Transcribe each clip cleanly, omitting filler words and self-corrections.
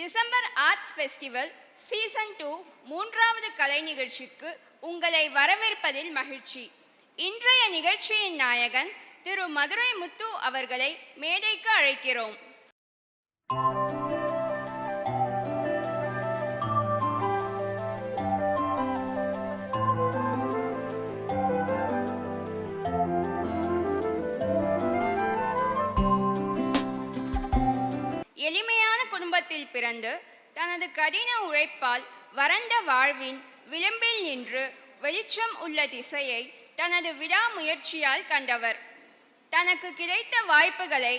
December arts festival season 2 மூன்றாவது கலை நிகழ்ச்சிக்கு உங்களை வரவேற்பதில் மகிழ்ச்சி. இன்றைய நிகழ்ச்சியின் நாயகன் திரு மதுரை முத்து அவர்களை மேடைக்கு அழைக்கிறோம். எளிமையான குடும்பத்தில் பிறந்து தனது கடின உழைப்பால் வறண்ட வாழ்வின் விளிம்பில் நின்று வெளிச்சம் உள்ள திசையை தனது விடாமுயற்சியால் கண்டவர். தனக்கு கிடைத்த வாய்ப்புகளை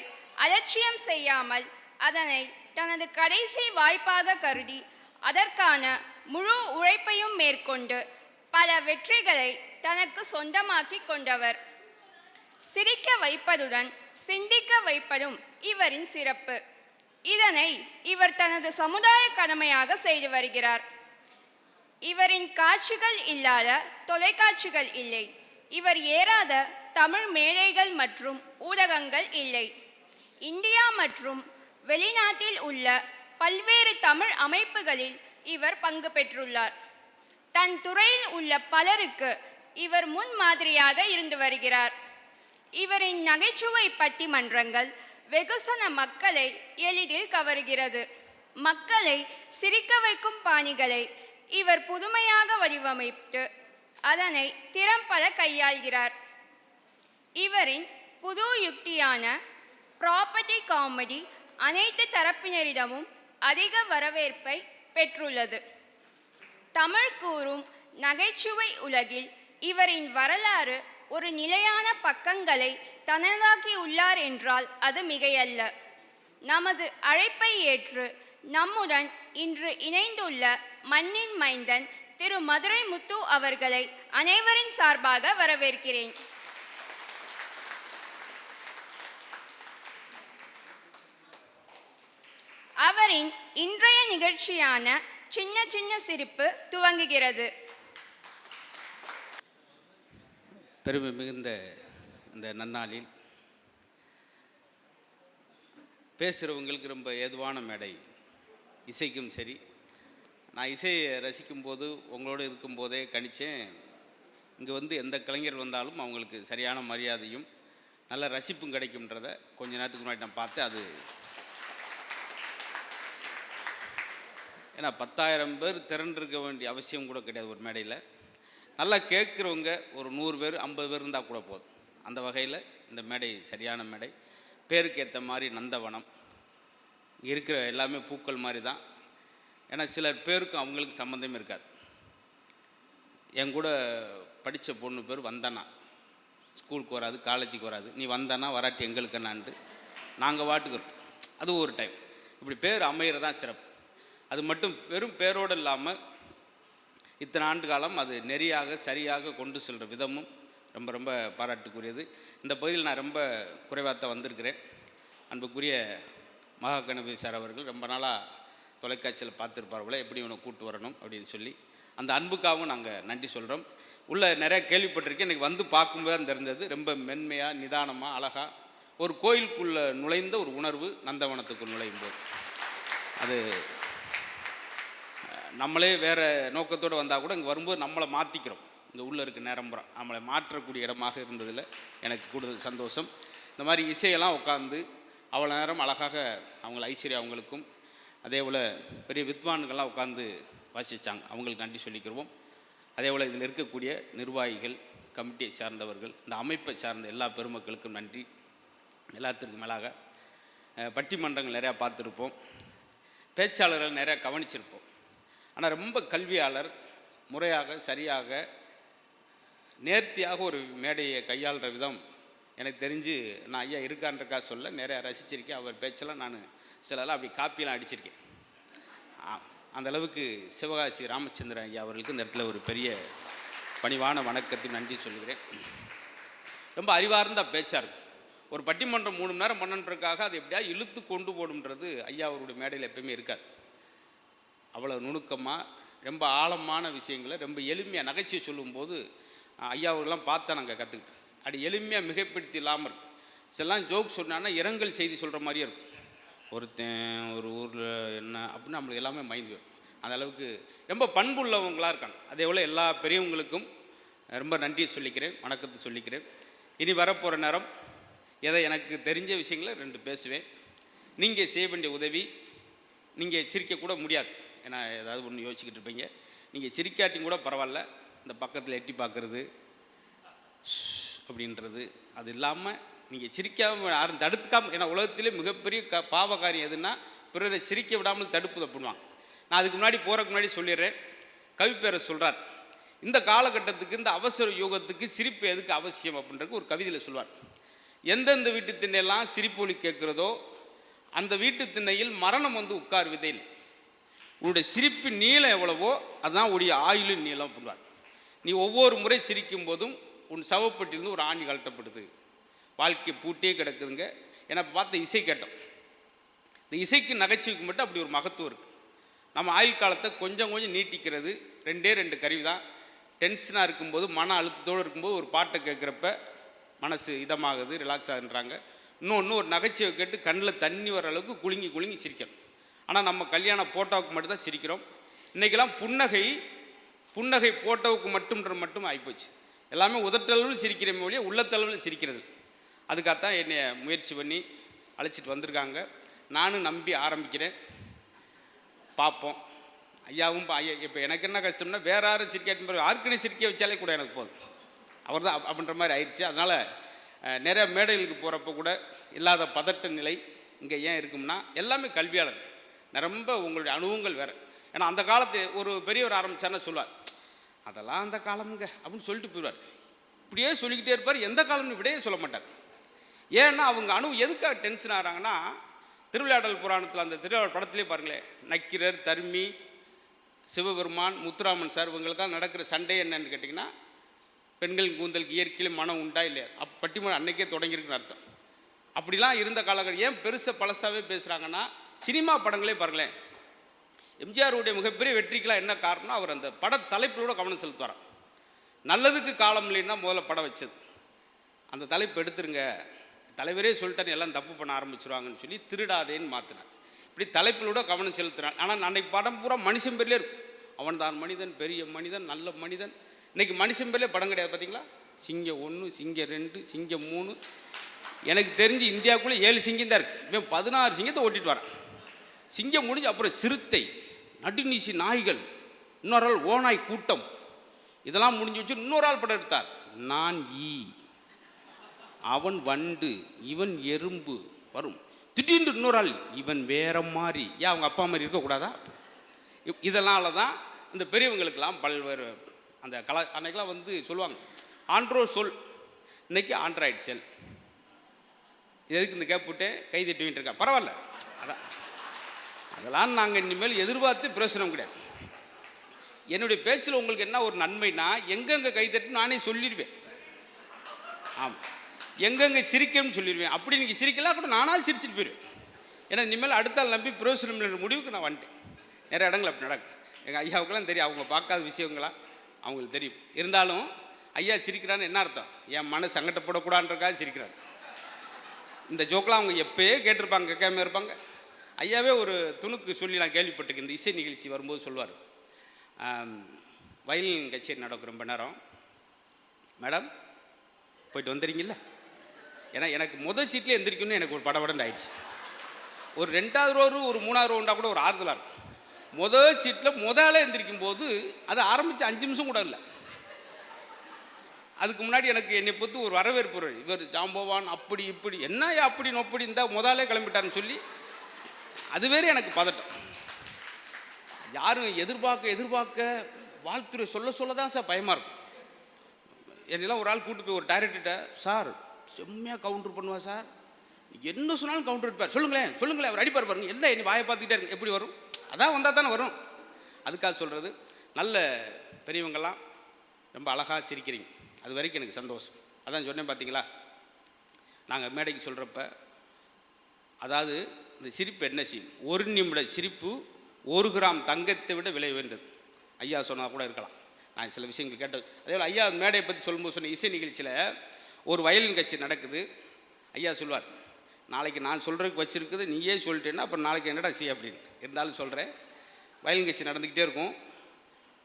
அலட்சியம் செய்யாமல் அதனை தனது கடைசி வாய்ப்பாக கருதி அதற்கான முழு உழைப்பையும் மேற்கொண்டு பல வெற்றிகளை தனக்கு சொந்தமாக்கி கொண்டவர். சிரிக்க வைப்பதுடன் சிந்திக்க வைப்பதும் இவரின் சிறப்பு. இதனை இவர் தனது சமுதாய கடமையாக செய்து வருகிறார். இவரின் காட்சிகள் இல்லாத தொலைக்காட்சிகள் இல்லை. இவர் ஏறாத தமிழ் மேடைகள் மற்றும் ஊடகங்கள் இல்லை. இந்தியா மற்றும் வெளிநாட்டில் உள்ள பல்வேறு தமிழ் அமைப்புகளில் இவர் பங்கு பெற்றுள்ளார். தன் துறையில் உள்ள பலருக்கு இவர் முன்மாதிரியாக இருந்து வருகிறார். இவரின் நகைச்சுவை பட்டிமன்றங்கள் வெகுசன மக்களை எளிதில் கவருகிறது. மக்களை சிரிக்க வைக்கும் பாணிகளை இவர் புதுமையாக வடிவமைத்து அதனை திறம்பட கையாள்கிறார். இவரின் புது யுக்தியான ப்ராப்பர்ட்டி காமெடி அனைத்து தரப்பினரிடமும் அதிக வரவேற்பை பெற்றுள்ளது. தமிழ் கூறும் நகைச்சுவை உலகில் இவரின் வரலாறு ஒரு நிலையான பக்கங்களை தனதாக்கி உள்ளார் என்றால் அது மிகையல்ல. நமது அழைப்பை ஏற்று நம்முடன் இன்று இணைந்துள்ள மண்ணின் மைந்தன் திரு மதுரை முத்து அவர்களை அனைவரின் சார்பாக வரவேற்கிறேன். அவரின் இன்றைய நிகழ்ச்சியான சின்ன சின்ன சிரிப்பு துவங்குகிறது. பெருமை மிகுந்த இந்த நன்னாளில் பேசுகிறவங்களுக்கு ரொம்ப ஏதுவான மேடை. இசைக்கும் சரி, நான் இசையை ரசிக்கும்போது உங்களோடு இருக்கும்போதே கணித்தேன், இங்கே வந்து எந்த கலைஞர் வந்தாலும் அவங்களுக்கு சரியான மரியாதையும் நல்ல ரசிப்பும் கிடைக்கும்ன்றத கொஞ்ச நேரத்துக்கு முன்னாடி நான் பார்த்தேன். அது ஏன்னா 10,000 பேர் திரண்டிருக்க வேண்டிய அவசியம் கூட கிடையாது. ஒரு மேடையில் நல்லா கேட்குறவங்க ஒரு 100 பேர் 50 பேர் இருந்தால் கூட போதும். அந்த வகையில் இந்த மேடை சரியான மேடை. பேருக்கு ஏற்ற மாதிரி நந்தவனம் இருக்கிற எல்லாமே பூக்கள் மாதிரி தான். ஏன்னா சிலர் பேருக்கும் அவங்களுக்கு சம்மந்தமே இருக்காது. என் கூட படித்த பொண்ணு பேர் வந்தனா, ஸ்கூலுக்கு வராது, காலேஜுக்கு வராது. நீ வந்தனா வராட்டி எங்களுக்கு என்னான்ட்டு நாங்கள் வாட்டுக்கு இருக்கோம். அது ஒரு டைம். இப்படி பேர் அமைகிறதான் சிறப்பு. அது மட்டும் வெறும் பேரோடு இல்லாமல் இத்தனை ஆண்டு காலம் அது நெறியாக சரியாக கொண்டு செல்கிற விதமும் ரொம்ப ரொம்ப பாராட்டுக்குரியது. இந்த பகுதியில் நான் ரொம்ப குறைவாகத்தான் வந்திருக்கிறேன். அன்புக்குரிய மகா கணபதி சார் அவர்கள் ரொம்ப நாளாக தொலைக்காட்சியில் பார்த்துருப்பார்களே, எப்படி இவனை கூட்டு வரணும் அப்படின்னு சொல்லி அந்த அன்புக்காகவும் நாங்கள் நன்றி சொல்கிறோம். உள்ள நிறையா கேள்விப்பட்டிருக்கேன். எனக்கு வந்து பார்க்கும்போது தான் தெரிஞ்சது. ரொம்ப மென்மையாக நிதானமாக அழகாக ஒரு கோயிலுக்குள்ளே நுழைந்த ஒரு உணர்வு நந்தவனத்துக்குள் நுழையும் போது. அது நம்மளே வேறு நோக்கத்தோடு வந்தால் கூட இங்கே வரும்போது நம்மளை மாற்றிக்கிறோம். இங்கே உள்ளே இருக்க நேரம்புறம் நம்மளை மாற்றக்கூடிய இடமாக இருந்ததில் எனக்கு கூடுதல் சந்தோஷம். இந்த மாதிரி இசையெல்லாம் உட்காந்து அவ்வளோ நேரம் அழகாக அவங்கள ஐஸ்வர்யா அவங்களுக்கும் அதே போல் பெரிய வித்வான்கள்லாம் உட்காந்து வாசித்தாங்க. அவங்களுக்கு நன்றி சொல்லிக்கிறோம். அதே போல் இதில் இருக்கக்கூடிய நிர்வாகிகள், கமிட்டியை சார்ந்தவர்கள், இந்த அமைப்பை சார்ந்த எல்லா பெருமக்களுக்கும் நன்றி. எல்லாத்திற்கும் மேலாக பட்டிமன்றங்கள் நிறையா பார்த்துருப்போம், பேச்சாளர்கள் நிறையா கவனிச்சிருப்போம். ஆனால் ரொம்ப கல்வியாளர் முறையாக சரியாக நேர்த்தியாக ஒரு மேடையை கையாளுற விதம் எனக்கு தெரிஞ்சு நான் ஐயா இருக்கான்றக்கா சொல்ல நிறையா ரசிச்சிருக்கேன். அவர் பேச்செல்லாம் நான் சிலலாம் அப்படி காப்பியெலாம் அடிச்சிருக்கேன். அந்தளவுக்கு சிவகாசி ராமச்சந்திரன் ஐயா அவர்களுக்கு இந்த இடத்துல ஒரு பெரிய பணிவான வணக்கத்தையும் நன்றி சொல்கிறேன். ரொம்ப அறிவார்ந்த பேச்சார். ஒரு பட்டிமன்றம் 3 மணி நேரம் பண்ணன்றதுக்காக அதை எப்படியா இழுத்து கொண்டு போடும்ன்றது ஐயா அவருடைய மேடையில் எப்பயுமே இருக்காது. அவ்வளோ நுணுக்கமாக ரொம்ப ஆழமான விஷயங்களை ரொம்ப எளிமையாக நகைச்சுவை சொல்லும்போது ஐயா அவர்களெலாம் பார்த்தா நாங்கள் கற்றுக்கிட்டோம். அப்படி எளிமையாக மிகைப்படுத்தி இல்லாமல் இருக்கும். சிலாம் ஜோக் சொன்னான்னா இரங்கல் செய்தி சொல்கிற மாதிரியே இருக்கும். ஒருத்தன் ஒரு ஊரில் என்ன அப்படின்னு நம்மளுக்கு எல்லாமே மைண்ட் வரும். அந்த அளவுக்கு ரொம்ப பண்புள்ளவங்களாக இருக்காங்க. அதே போல் எல்லா பெரியவங்களுக்கும் ரொம்ப நன்றியை சொல்லிக்கிறேன், வணக்கத்தை சொல்லிக்கிறேன். இனி வரப்போகிற நேரம் எதை எனக்கு தெரிஞ்ச விஷயங்களை 2 பேசுவேன். நீங்கள் செய்ய வேண்டிய உதவி, நீங்கள் சிரிக்கக்கூட முடியாது, ஏன்னா ஏதாவது ஒன்று யோசிச்சுக்கிட்டு இருப்பீங்க. நீங்கள் சிரிக்காட்டியும் கூட பரவாயில்ல, இந்த பக்கத்தில் எட்டி பார்க்குறது அப்படின்றது அது இல்லாமல் நீங்கள் சிரிக்காமல் யாரும் தடுக்காமல், ஏன்னா உலகத்திலே மிகப்பெரிய பாவ காரியம் எதுன்னா பிறரை சிரிக்க விடாமல் தடுப்பு பண்ணுவாங்க. நான் அதுக்கு முன்னாடி போகிறதுக்கு முன்னாடி சொல்லிடுறேன். கவிப்பேரர் சொல்கிறார், இந்த காலகட்டத்துக்கு இந்த அவசர யுகத்துக்கு சிரிப்பு எதுக்கு அவசியம் அப்படின்றது ஒரு கவிதையில் சொல்வார். எந்தெந்த வீட்டு திண்ணையெல்லாம் சிரிப்பொலி கேட்குறதோ அந்த வீட்டு திண்ணையில் மரணம் வந்து உட்கார் விதையில். உன்னுடைய சிரிப்பின் நீளம் எவ்வளவோ அதுதான் உடைய ஆயுளின் நீளம் அப்படின்வார். நீ ஒவ்வொரு முறை சிரிக்கும் போதும் உன் சவப்பட்டிலிருந்து ஒரு ஆணி கழட்டப்படுது, வாழ்க்கை பூட்டே கிடக்குதுங்க. ஏன்னா பார்த்த இசை கேட்டோம், இந்த இசைக்கு நகைச்சுவைக்கு மட்டும் அப்படி ஒரு மகத்துவம் இருக்குது. நம்ம ஆயுள் காலத்தை கொஞ்சம் கொஞ்சம் நீட்டிக்கிறது 2 கருவி தான். டென்ஷனாக இருக்கும்போது, மன அழுத்தத்தோடு இருக்கும்போது ஒரு பாட்டை கேட்குறப்ப மனசு இதமாகுது, ரிலாக்ஸ் ஆகுன்றாங்க. இன்னொன்று ஒரு நகைச்சுவை கேட்டு கண்ணில் தண்ணி வர அளவுக்கு குலுங்கி குலுங்கி சிரிக்கணும். ஆனால் நம்ம கல்யாண போட்டோவுக்கு மட்டும்தான் சிரிக்கிறோம். இன்றைக்கெல்லாம் புன்னகை போட்டோவுக்கு மட்டும் ஆகிப்போச்சு. எல்லாமே உதட்டளவில் சிரிக்கிறமே ஒழிய உள்ளத்தளவில் சிரிக்கிறது. அதுக்காகத்தான் என்னை முயற்சி பண்ணி அழைச்சிட்டு வந்திருக்காங்க. நானும் நம்பி ஆரம்பிக்கிறேன், பார்ப்போம். ஐயாவும் ஐயா இப்போ எனக்கு என்ன கஷ்டம்னா வேறு யாரும் சிரிக்காட்டி யாருக்குன்னு சிரிக்க வச்சாலே கூட எனக்கு போதும், அவர் தான் அப்படின்ற மாதிரி ஆயிடுச்சு. அதனால் நிறைய மேடைகளுக்கு போகிறப்ப கூட இல்லாத பதட்ட நிலை இங்கே ஏன் இருக்கும்னா எல்லாமே கல்வியாளர், ரொம்ப உங்களுடைய அனுபவங்கள் வேறு. ஏன்னா அந்த காலத்து ஒரு பெரியவர் ஆரம்பித்தார்னு சொல்லுவார், அதெல்லாம் அந்த காலமுங்க அப்படின்னு சொல்லிட்டு போயிடுவார். இப்படியே சொல்லிக்கிட்டே இருப்பார், எந்த காலம்னு இப்படியே சொல்ல மாட்டார். ஏன்னா அவங்க அனுபவம் எதுக்காக டென்ஷன் ஆகிறாங்கன்னா, திருவிளையாடல் புராணத்தில் அந்த திருவிளையாடல் படத்துலேயே பாருங்களேன், நக்கீரர், தர்மி, சிவபெருமான், முத்துராமன் சார் இவங்களுக்காக நடக்கிற சண்டை என்னன்னு கேட்டிங்கன்னா, பெண்களின் கூந்தலுக்கு இயற்கையிலே மனம் உண்டா இல்லையா, பட்டிமன்றம் அன்னைக்கே தொடங்கியிருக்குன்னு அர்த்தம். அப்படிலாம் இருந்த காலகட்டம் ஏன் பெருசாக பழசாகவே பேசுகிறாங்கன்னா, சினிமா படங்களே பாருங்களேன், எம்ஜிஆருடைய மிகப்பெரிய வெற்றிக்கெலாம் என்ன காரணம், அவர் அந்த பட தலைப்பிலோட கவனம் செலுத்துவார். நல்லதுக்கு காலம் இல்லைன்னா முதல்ல படம் வச்சது, அந்த தலைப்பு எடுத்துருங்க, தலைவரே சொல்லிட்டாரு எல்லாம் தப்பு பண்ண ஆரம்பிச்சிருவாங்கன்னு சொல்லி திருடாதேன்னு மாற்றினார். இப்படி தலைப்பிலோட கவனம் செலுத்தினார். ஆனால் அன்னைக்கு படம் பூரா மனுஷன் பேர்லேயே இருக்கும், அவன் தான் மனிதன், பெரிய மனிதன், நல்ல மனிதன். இன்றைக்கி மனுஷன் பேர்லேயே படம் கிடையாது. பார்த்தீங்களா, சிங்கம் 1, சிங்கம் 2, சிங்கம் 3, எனக்கு தெரிஞ்சு இந்தியாவுக்குள்ளே 7 சிங்கம் தான் இருக்குது. இவன் 16 சிங்கத்தை ஓட்டிட்டு வரான். சிங்கம் முடிஞ்சு அப்புறம் சிறுத்தை, நடுநீசி நாய்கள், இன்னொரு ஆள் ஓநாய் கூட்டம், இதெல்லாம் முடிஞ்சு வச்சு இன்னொரு ஆள் படம் எடுத்தார். நான் ஈ, அவன் வண்டு, இவன் எறும்பு வரும். திடீர்னு இன்னொரு ஆள் இவன் வேற மாதிரி, ஏன் அவங்க அப்பா மாதிரி இருக்கக்கூடாதா? இதனால தான் இந்த பெரியவங்களுக்கெல்லாம் பல்வேறு அந்த அன்னைக்கெல்லாம் வந்து சொல்லுவாங்க ஆண்ட்ரோ சொல், இன்னைக்கு ஆண்ட்ராய்டு செல். எதுக்கு இந்த கேப் விட்டு கை தட்டிவிட்டு இருக்கா, பரவாயில்ல. அதெல்லாம் நாங்கள் இனிமேல் எதிர்பார்த்து பிரயோசனம் கிடையாது. என்னுடைய பேச்சில் உங்களுக்கு என்ன ஒரு நன்மைனா, எங்கெங்கே கை தட்டு நானே சொல்லிடுவேன். ஆமாம், எங்கெங்கே சிரிக்கணும்னு சொல்லிடுவேன். அப்படி நீங்கள் சிரிக்கலாம் கூட நானால் சிரிச்சிட்டு போயிடுவேன். ஏன்னா இனிமேல் அடுத்தால் நம்பி பிரயோசனம் முடிவுக்கு நான் வந்துட்டேன். நிறைய இடங்கள் அப்படி நடக்கும். எங்கள் ஐயாவுக்கெல்லாம் தெரியும், அவங்க பார்க்காத விஷயங்களா அவங்களுக்கு தெரியும். இருந்தாலும் ஐயா சிரிக்கிறான்னு என்ன அர்த்தம், என் மன சங்கடப்படக்கூடாதுன்றக்காக சிரிக்கிறார். இந்த ஜோக்கெலாம் அவங்க எப்போயே கேட்டிருப்பாங்க, கேட்காம இருப்பாங்க. ஐயாவே ஒரு துணுக்கு சொல்லி நான் கேள்விப்பட்டிருக்கேன். இந்த இசை நிகழ்ச்சி வரும்போது சொல்லுவார், வயலின் கச்சேரி நடக்கும் ரொம்ப நேரம், மேடம் போயிட்டு வந்துடுறீங்கள. ஏன்னா எனக்கு முதல் சீட்லேயே எந்திரிக்கணும்னு எனக்கு ஒரு படபடன்னு ஆயிடுச்சு. ஒரு 2வது ரோடு ஒரு 3வது ரோண்டா கூட ஒரு ஆறுதலாக இருக்கும். முதல் சீட்டில் முதல்ல எந்திரிக்கும் போது அது ஆரம்பித்து 5 நிமிஷம் கூட இல்லை. அதுக்கு முன்னாடி எனக்கு என்னை பொறுத்து ஒரு வரவேற்பு, இவர் ஜாம்பவான் அப்படி இப்படி என்ன அப்படி நொப்படி இருந்தால் முதலே கிளம்பிட்டான்னு சொல்லி அது வேறு எனக்கு பதட்டம். யாரும் எதிர்பார்க்க வாழ்த்துறை சொல்ல தான் சார் பயமாக இருக்கும். என்னெல்லாம் ஒரு ஆள் கூப்பிட்டு போய் ஒரு டைரக்டர்கிட்ட, சார் செம்மையாக கவுண்டர் பண்ணுவா சார், என்ன சொன்னாலும் கவுண்டர் எடுப்பார், சொல்லுங்களேன் அவர் அடிப்பார் பாருங்க, எல்லாம் என்னை வாயை பார்த்துக்கிட்டே இருக்கு, எப்படி வரும், அதான் வந்தால் தானே வரும். அதுக்காக சொல்கிறது, நல்ல பெரியவங்கள்லாம் ரொம்ப அழகாக சிரிக்கிறீங்க, அது வரைக்கும் எனக்கு சந்தோஷம். அதான் சொன்னேன் பார்த்தீங்களா, நாங்கள் மேடைக்கு சொல்கிறப்ப, அதாவது இந்த சிரிப்பு என்ன செய்யும், 1 நிமிட சிரிப்பு 1 கிராம் தங்கத்தை விட விலை உயர்ந்தது. ஐயா சொன்னால் கூட இருக்கலாம், நான் சில விஷயங்கள் கேட்டது. அதே போல் ஐயா மேடையை பற்றி சொல்லும்போது சொன்ன இசை நிகழ்ச்சியில் ஒரு வயலின் கட்சி நடக்குது. ஐயா சொல்வார், நாளைக்கு நான் சொல்கிறதுக்கு வச்சுருக்குது நீயே சொல்லிட்டேன்னா அப்புறம் நாளைக்கு என்னடா செய்ய அப்படின்னு இருந்தாலும் சொல்கிறேன். வயலின் கட்சி நடந்துக்கிட்டே இருக்கும்.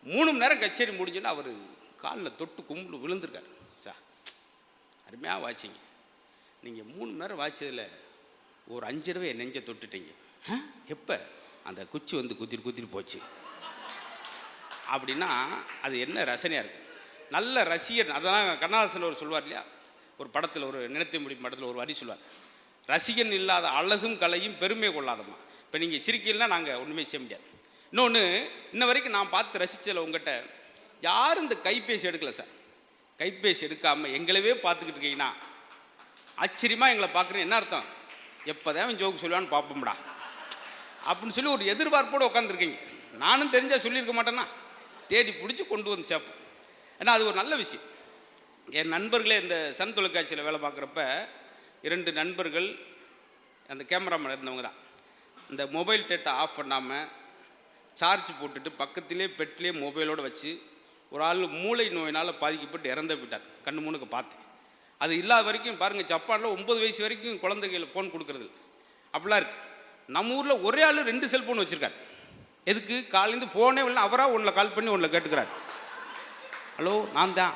3 மணி நேரம் கச்சேரி முடிஞ்சுன்னா அவர் காலில் தொட்டு கும்பிட்டு விழுந்திருக்காரு. சார் அருமையாக வாச்சிங்க, நீங்கள் 3 மணி நேரம் வாய்ச்சதில் ஒரு 5 தடவை என் நெஞ்சை தொட்டுட்டீங்க. எப்போ? அந்த குச்சி வந்து குத்திட்டு போச்சு அப்படின்னா அது என்ன ரசனையாக இருக்குது. நல்ல ரசிகர். அதெல்லாம் கண்ணதாசன் ஒரு சொல்வார் இல்லையா, ஒரு படத்தில், ஒரு நினைத்த முடியும் படத்தில் ஒரு வரி சொல்வார், ரசிகன் இல்லாத அழகும் கலையும் பெருமை கொள்ளாதம்மா. இப்போ நீங்கள் சிரிக்கலாம் நாங்கள் ஒன்றுமே செய்ய முடியாது. இன்னொன்று, இன்ன வரைக்கும் நான் பார்த்து ரசித்ததில் உங்கள்கிட்ட யாரும் இந்த கைபேசி எடுக்கலை சார். கைபேசி எடுக்காமல் எங்களவே பார்த்துக்கிட்டு இருக்கீங்கன்னா ஆச்சரியமாக எங்களை பார்க்குறேன். என்ன அர்த்தம்? எப்போதான் ஜோக்கு சொல்லுவான்னு பார்ப்போம்டா அப்படின்னு சொல்லி ஒரு எதிர்பார்ப்போடு உட்காந்துருக்கீங்க. நானும் தெரிஞ்சால் சொல்லியிருக்க மாட்டேன்னா தேடி பிடிச்சி கொண்டு வந்து சேர்ப்போம். ஏன்னா அது ஒரு நல்ல விஷயம். என் நண்பர்களே இந்த சன் தொலைக்காட்சியில் வேலை பார்க்குறப்ப 2 நண்பர்கள் அந்த கேமராமேன் இருந்தவங்க தான். இந்த மொபைல் டேட்டா ஆஃப் பண்ணாமல் சார்ஜ் போட்டுட்டு பக்கத்திலே பெட்லேயே மொபைலோடு வச்சு ஒரு ஆள் மூளை நோயினால் பாதிக்கப்பட்டு இறந்து போயிட்டார். கண்ணு மூணுக்கு பார்த்தேன். அது இல்லாத வரைக்கும் பாருங்கள், ஜப்பானில் 9 வயசு வரைக்கும் குழந்தைகள் ஃபோன் கொடுக்குறது அப்படிலாம் இருக்குது. நம்ம ஊரில் ஒரே ஆள் 2 செல்ஃபோன் வச்சுருக்காரு. எதுக்கு? காலேருந்து ஃபோனே இல்லை, அவராக ஒன்றில் கால் பண்ணி ஒன்றில் கேட்டுக்கிறார். ஹலோ நான் தான்.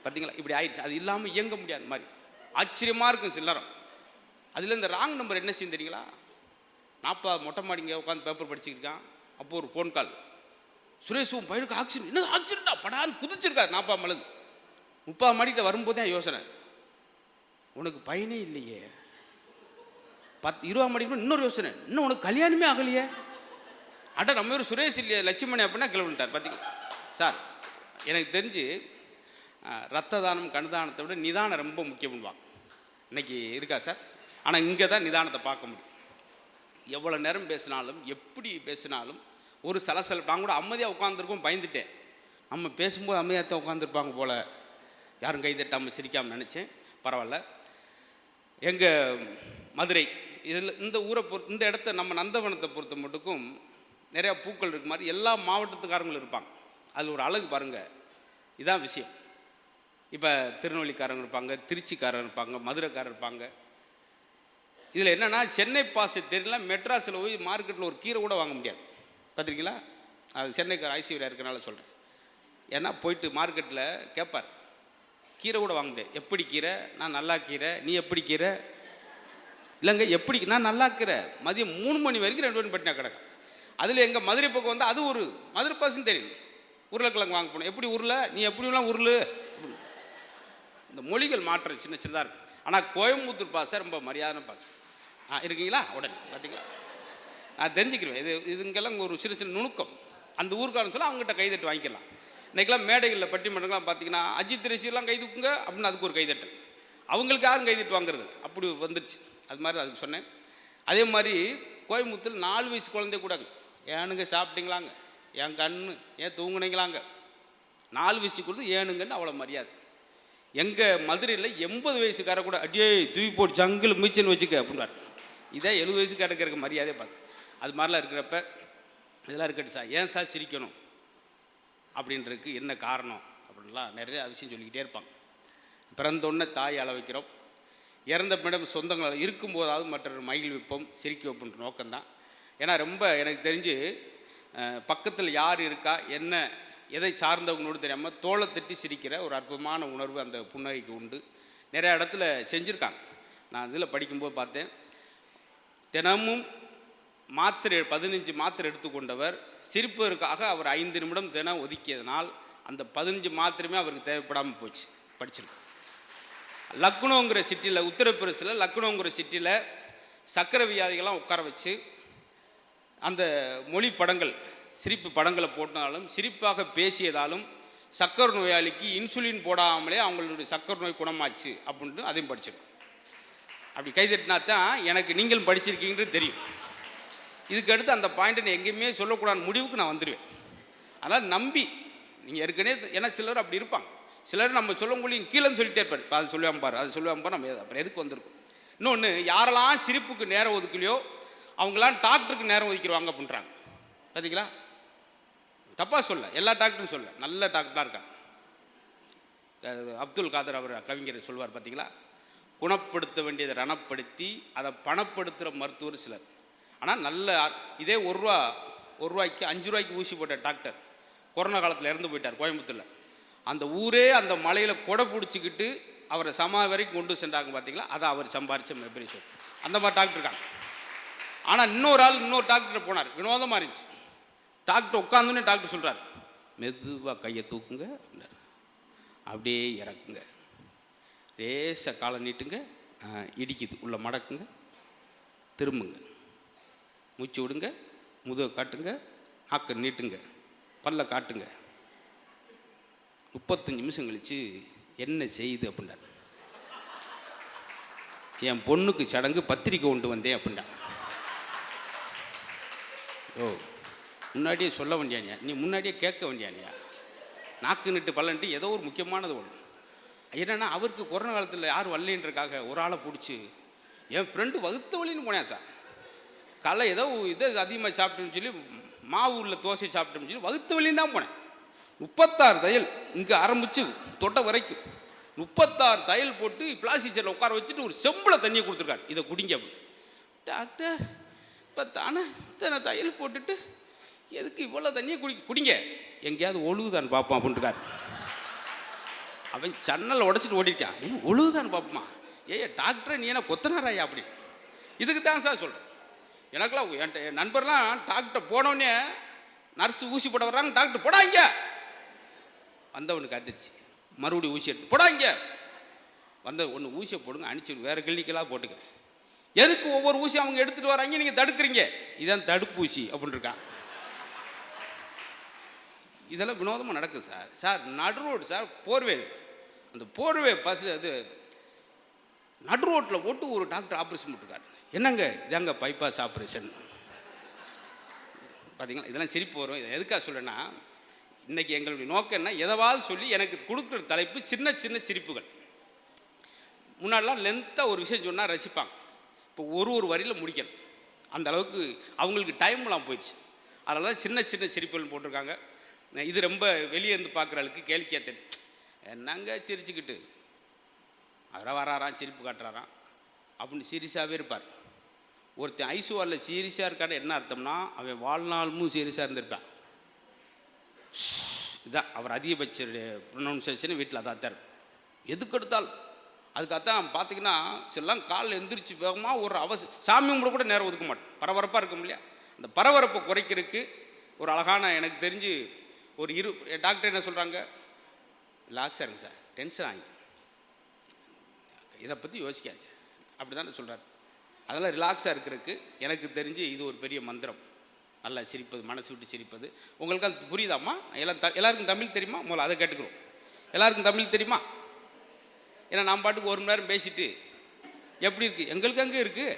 பார்த்தீங்களா, இப்படி ஆயிடுச்சு. அது இல்லாமல் இயங்க முடியாத மாதிரி ஆச்சரியமாக இருக்கும் சில்லறம். அதில் இந்த ராங் நம்பர் என்ன செய்யும் தெரியுங்களா? 40 மொட்டை மாடிங்க உட்காந்து பேப்பர் படிச்சுக்கிருக்கான். அப்போது ஒரு ஃபோன் கால், சுரேஷ் உன் பையனுக்கு ஆக்சிடென்ட். என்ன ஆக்சிடென்ட்டா? படான்னு குதிச்சிருக்காரு 40 மலந்து. 30 மாடிக்கிட்ட வரும்போதே யோசனை, உனக்கு பையனே இல்லையே. 20 மாடிக்கு இன்னொரு யோசனை, இன்னும் உனக்கு கல்யாணமே ஆகலையே. அட நம்ம ஒரு சுரேஷ் இல்லையே, லட்சுமணி அப்படின்னா கிளம்பிட்டார். பார்த்தீங்களா சார், எனக்கு தெரிஞ்சு ரத்த தானம் கணுதானத்தை விட நிதானம் ரொம்ப முக்கியம்வாங்க. இன்னைக்கு இருக்கா சார்? ஆனால் இங்கே தான் நிதானத்தை பார்க்க முடியும். எவ்வளோ நேரம் பேசினாலும் எப்படி பேசினாலும் ஒரு சலசலப்பு. நான் கூட அமைதியாக உட்காந்துருக்கோம், பயந்துட்டேன். நம்ம பேசும்போது அமைதியாக தான் உட்காந்துருப்பாங்க போல், யாரும் கைதட்டாமல் சிரிக்காமல் நினச்சேன். பரவாயில்ல. எங்கள் மதுரை இதில் இந்த ஊரை இந்த இடத்த நம்ம நந்தவனத்தை பொறுத்த மட்டுக்கும் நிறையா பூக்கள் இருக்கு மாதிரி எல்லா மாவட்டத்துக்காரங்களும் இருப்பாங்க. அதில் ஒரு அழகு பாருங்கள். இதான் விஷயம். இப்போ திருநெல்வேலிக்காரங்க இருப்பாங்க, திருச்சிக்காரங்க இருப்பாங்க, மதுரைக்காரர் இருப்பாங்க. இதில் என்னென்னா, சென்னை பாசை தெரியல, மெட்ராஸில் போய் மார்க்கெட்டில் ஒரு கீரை கூட வாங்க முடியாது. பார்த்துருக்கீங்களா? அது சென்னைக்கார ஐசியூவில் இருக்கிறனால சொல்கிறேன். ஏன்னா போயிட்டு மார்க்கெட்டில் கேட்பார், கீரை கூட வாங்க முடியாது. எப்படி கீரை? நான் நல்லா கீரை. நீ எப்படி கீரை? இல்லைங்க எப்படி நான் நல்லா கீரை. மதியம் 3 மணி வரைக்கும் 2 மணி பட்டினா கிடக்கும். அதில் எங்கள் மதுரை பக்கம் வந்து அது ஒரு மதுரை பாசம் தெரியும். உருளைக்கிழங்கு வாங்க போனோம், எப்படி உருளை, நீ எப்படிலாம் உருளு. இந்த மொழிகள் மாற்றம் சின்ன சின்னதாக இருக்கும். ஆனால் கோயம்புத்தூர் பாசை ரொம்ப மரியாதை பாசை. இருக்கீங்களா? உடனே பார்த்தீங்களா, நான் தெரிஞ்சுக்கிறேன். இதுங்கெல்லாம் ஒரு சின்ன சின்ன நுணுக்கம். அந்த ஊருக்காரன்னு சொல்ல அவங்ககிட்ட கைதட்டு வாங்கிக்கலாம். இன்றைக்கெல்லாம் மேடைகளில் பட்டிமன்றங்கள்லாம் பார்த்தீங்கன்னா அஜித் ரசிகர்லாம் கைதுக்குங்க அப்படின்னு அதுக்கு ஒரு கைதட்டு. அவங்களுக்கு யாரும் கைதட்டு வாங்குறது அப்படி வந்துருச்சு. அது மாதிரி அதுக்கு சொன்னேன். அதே மாதிரி கோயம்புத்தூர் 4 வயசு குழந்தை கூட, ஏனுங்க சாப்பிட்டீங்களாங்க, என் கண்ணு ஏன் தூங்குனீங்களாங்க, 4 வயசு கொடுத்து ஏனுங்கன்னு அவ்வளோ மரியாதை. எங்கள் மதுரையில் 80 வயசுக்கார கூட அடியே தூக்கி போட்டு ஜங்கில் மீச்சல் வச்சுக்க அப்படின்றார். இதே 70 வயசுக்கார இருக்கிற மரியாதையை பார்த்து அது மாதிரிலாம் இருக்கிறப்ப இதெல்லாம் இருக்கட்டும் சார், ஏன் சார் சிரிக்கணும் அப்படின்றதுக்கு என்ன காரணம் அப்படின்லாம் நிறைய விஷயம் சொல்லிக்கிட்டே இருப்பாங்க. பிறந்தோடனே தாய் அள வைக்கிறோம், இறந்த பின்னம் சொந்தங்கள் இருக்கும்போதாவது மற்றொரு மகிழ் வைப்போம், சிரிக்க வைப்புன்ற நோக்கம்தான். ஏன்னா ரொம்ப எனக்கு தெரிஞ்சு பக்கத்தில் யார் இருக்கா, என்ன எதை சார்ந்தவங்களோடு தெரியாமல் தோளை தட்டி சிரிக்கிற ஒரு அற்புதமான உணர்வு அந்த புன்னகைக்கு உண்டு. நிறைய இடத்துல செஞ்சுருக்காங்க. நான் இதில் படிக்கும்போது பார்த்தேன், தினமும் 15 மாத்திரை எடுத்துக்கொண்டவர் சிரிப்பதற்காக அவர் 5 நிமிடம் தினம் ஒதுக்கியதனால் அந்த 15 மாத்திரமே அவருக்கு தேவைப்படாமல் போச்சு. படிச்சிருக்கோம். லக்னோங்கிற சிட்டியில், உத்தரப்பிரதேசில் லக்னோங்கிற சிட்டியில் சக்கரை வியாதிகள்லாம் உட்கார வச்சு அந்த மொழி படங்கள், சிரிப்பு படங்களை போட்டாலும் சிரிப்பாக பேசியதாலும் சக்கரை நோயாளிக்கு இன்சுலின் போடாமலே அவங்களுடைய சக்கரை நோய் குணமாச்சு அப்படின்ட்டு அதையும் படிச்சிருக்கோம். அப்படி கைதட்டினா தான் எனக்கு நீங்கள் படிச்சிருக்கீங்கிறது தெரியும். இதுக்கு அடுத்து அந்த பாயிண்ட்டை எங்கேயுமே சொல்லக்கூடாத முடிவுக்கு நான் வந்துடுவேன். அதனால் நம்பி நீங்கள் ஏற்கனவே, ஏன்னா சிலர் அப்படி இருப்பாங்க. சிலர் நம்ம சொல்லும்போது கீழேன்னு சொல்லிட்டே இருப்பார், இப்போ அது சொல்லுவாங்க பாரு, அது சொல்லுவாங்க பாரு, நம்ம அப்புறம் எதுக்கு வந்திருக்கோம். இன்னொன்று, யாரெல்லாம் சிரிப்புக்கு நேரம் ஒதுக்கலையோ அவங்களாம் டாக்டருக்கு நேரம் ஒதுக்கிடுவாங்க அப்படின்றாங்க. பார்த்தீங்களா? தப்பாக சொல்ல, எல்லா டாக்டரும் சொல்ல, நல்ல டாக்டராக இருக்காங்க. அப்துல் காதர் அவர் கவிஞர் சொல்வார் பார்த்தீங்களா, குணப்படுத்த வேண்டியதை ரணப்படுத்தி அதை பணப்படுத்துகிற மருத்துவர் சிலர். ஆனால் நல்ல இதே ஒரு ரூபாய்க்கு 5 ரூபாய்க்கு ஊசி போட்ட டாக்டர் கொரோனா காலத்தில் இறந்து போயிட்டார் கோயம்புத்தூரில். அந்த ஊரே அந்த மலையில் கொடை பிடிச்சிக்கிட்டு அவரை சமாதி வரைக்கும் கொண்டு சென்றாங்க. பார்த்தீங்களா, அதை அவர் சம்பாரித்த மிகப்பெரிய சொல். அந்த மாதிரி டாக்டர் இருக்காங்க. ஆனால் இன்னொரு டாக்டர் போனார், வினோதமாக இருந்துச்சு. டாக்டர் உட்காந்துன்னு டாக்டர் சொல்கிறார், மெதுவாக கையை தூக்குங்க அப்படின்னார். அப்படியே இறக்குங்க, லேசாக காலை நீட்டுங்க, இடிக்குது உள்ள மடக்குங்க, திரும்புங்க, மூச்சு விடுங்க, முதுகை காட்டுங்க, நாக்கை நீட்டுங்க, பல்ல காட்டுங்க. 35 நிமிஷம் கழித்து என்ன செய்யுது அப்படின்னார். என் பொண்ணுக்கு சடங்கு பத்திரிக்கை கொண்டு வந்தேன் அப்படின்னா. ஓ, முன்னாடியே சொல்ல வேண்டியானியா, நீ முன்னாடியே கேட்க வேண்டியானியா, நாக்கு நிட்டு பல்லன்ட்டு ஏதோ ஒரு முக்கியமானது ஒன்று. என்னென்னா அவருக்கு கொரோனா காலத்தில் யார் வரலன்றக்காக ஒரு ஆளை பிடிச்சி, என் ஃப்ரெண்டு வகுத்த வழின்னு போனேன் சார், காலை ஏதோ இதை அதிகமாக சாப்பிட்டோம்னு சொல்லி மாவு உள்ள தோசை சாப்பிட்டோம்னு சொல்லி வகுத்த வழியும் தான் போனேன். 36 தையல் இங்கே ஆரம்பித்து தொட்ட வரைக்கும் 36 தையல் போட்டு பிளாஸ்டிக் சேரில் உட்கார வச்சுட்டு ஒரு செம்பில் தண்ணியை கொடுத்துருக்காரு, இதை குடிங்க அப்படின்னு. டாக்டர், இப்போ தானே இத்தனை தையல் போட்டுட்டு எதுக்கு இவ்வளோ தண்ணியை குடிங்க, எங்கேயாவது ஒழுகுதான் பார்ப்போம் அப்படின்ட்டுருக்காரு. அவன் சன்னலை உடச்சிட்டு ஓடிட்டான். ஒழுகுதான் பார்ப்போமா, டாக்டரை நீ என்ன கொத்தனாராயா அப்படி. இதுக்கு தான் சார் சொல்கிறேன். எனக்கெல்லாம் என் நண்பர்லாம் டாக்டர் போனோடனே நர்ஸு ஊசி போட வர்றாங்க, டாக்டர் போடாங்க, வந்தவனுக்கு அதிர்ச்சி, மறுபடியும் ஊசி எடுத்து போடாங்க, வந்த ஒன்று ஊசியை போடுங்க, அனுப்பிச்சு வேறு கிளினிக்கெல்லாம் போட்டுக்கிறேன். எதுக்கு ஒவ்வொரு ஊசி அவங்க எடுத்துகிட்டு வராங்க, நீங்கள் தடுக்கிறீங்க, இதான் தடுப்பூசி அப்படின்னு இருக்கான். இதெல்லாம் வினோதமாக நடக்குது சார். சார் நடு ரோடு சார், போர்வே, அந்த போர்வே அது நடு ரோட்டில் போட்டு ஒரு டாக்டர் ஆப்ரேஷன் போட்டிருக்காரு. என்னங்க இதாங்க பைபாஸ் ஆப்ரேஷன். பார்த்தீங்களா, இதெல்லாம் சிரிப்பு வரும். இதை எதுக்காக சொல்லேன்னா, இன்றைக்கி எங்களுடைய நோக்கம் என்ன, எதவாவது சொல்லி எனக்கு கொடுக்குற தலைப்பு சின்ன சின்ன சிரிப்புகள். முன்னாடிலாம் லென்த்தாக ஒரு விஷயம் சொன்னால் ரசிப்பாங்க, இப்போ ஒரு வரியில் முடிக்கணும், அந்த அளவுக்கு அவங்களுக்கு டைம்லாம் போயிடுச்சு. அதனால தான் சின்ன சின்ன சிரிப்புகள் போட்டிருக்காங்க. இது ரொம்ப வெளியே இருந்து பார்க்குறவளுக்கு கேளிக்கையாக தெரியும். என்னங்க சிரிச்சுக்கிட்டு அவராக வராராம், சிரிப்பு காட்டுறாராம் அப்படின்னு சீரியஸாகவே இருப்பார். ஒருத்தன் ஐசுவாரில் சீரியஸாக இருக்கான்னு என்ன அர்த்தம்னா, அவன் வாழ்நாளும் சீரியஸாக இருந்திருப்பான். இதுதான் அவர் அதிகபட்ச ப்ரொனவுன்சேஷன். வீட்டில் அதான் தரும் எதுக்கு எடுத்தாலும். அதுக்காகத்தான் பார்த்தீங்கன்னா சிலாம் காலில் எந்திரிச்சு வேகமாக ஒரு சாமி கும்பிட கூட நேரம் ஒதுக்க மாட்டேன், பரபரப்பாக இருக்கும் இல்லையா. அந்த பரபரப்பை குறைக்கிறதுக்கு ஒரு அழகான, எனக்கு தெரிஞ்சு ஒரு டாக்டர் என்ன சொல்கிறாங்க, ரிலாக்ஸாக இருங்க சார், டென்ஷன் ஆகி இதை பற்றி யோசிக்காச்சு அப்படி தான் சொல்கிறார். அதெல்லாம் ரிலாக்ஸாக இருக்கிறதுக்கு எனக்கு தெரிஞ்சு இது ஒரு பெரிய மந்திரம். நல்லா சிரிப்பது, மனசு விட்டு சிரிப்பது. உங்களுக்கு அது புரியுதாம்மா? எல்லாருக்கும் தமிழ் தெரியுமா? முதல்ல அதை கேட்டுக்கிறோம். எல்லாருக்கும் தமிழ் தெரியுமா? ஏன்னா நான் பாட்டுக்கு 1 மணி நேரம் பேசிட்டு எப்படி இருக்குது, எங்களுக்கு அங்கே இருக்குது.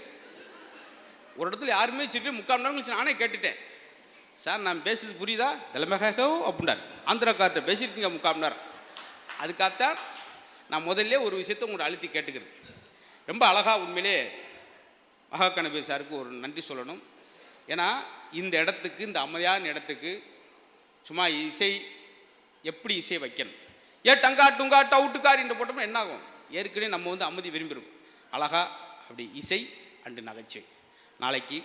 ஒரு இடத்துல யாருமே சிரிட்டு 3/4 மணி நேரம் கழிச்சு நானே கேட்டுட்டேன், சார் நான் பேசுறது புரியுதா? தலைமகோ அப்படின்னார். ஆந்திராக்கார்ட்ட பேசியிருக்கீங்க 3/4 மணி நேரம். அதுக்காகத்தான் நான் முதல்ல ஒரு விஷயத்தை உங்களை அழுத்தி கேட்டுக்கிறேன். ரொம்ப அழகாக உண்மையிலே மகாகணபதி சாருக்கு ஒரு நன்றி சொல்லணும். ஏன்னா இந்த இடத்துக்கு, இந்த அமைதியான இடத்துக்கு சும்மா இசை, எப்படி இசை வைக்கணும், டங்கா டுங்கா டவுட்டுக்காரின்ற போட்டோம்னா என்ன ஆகும்? ஏற்கனவே நம்ம அமைதி விரும்பியிருக்கோம். அழகாக அப்படி இசை அண்டு நகைச்சுவை. நாளைக்கு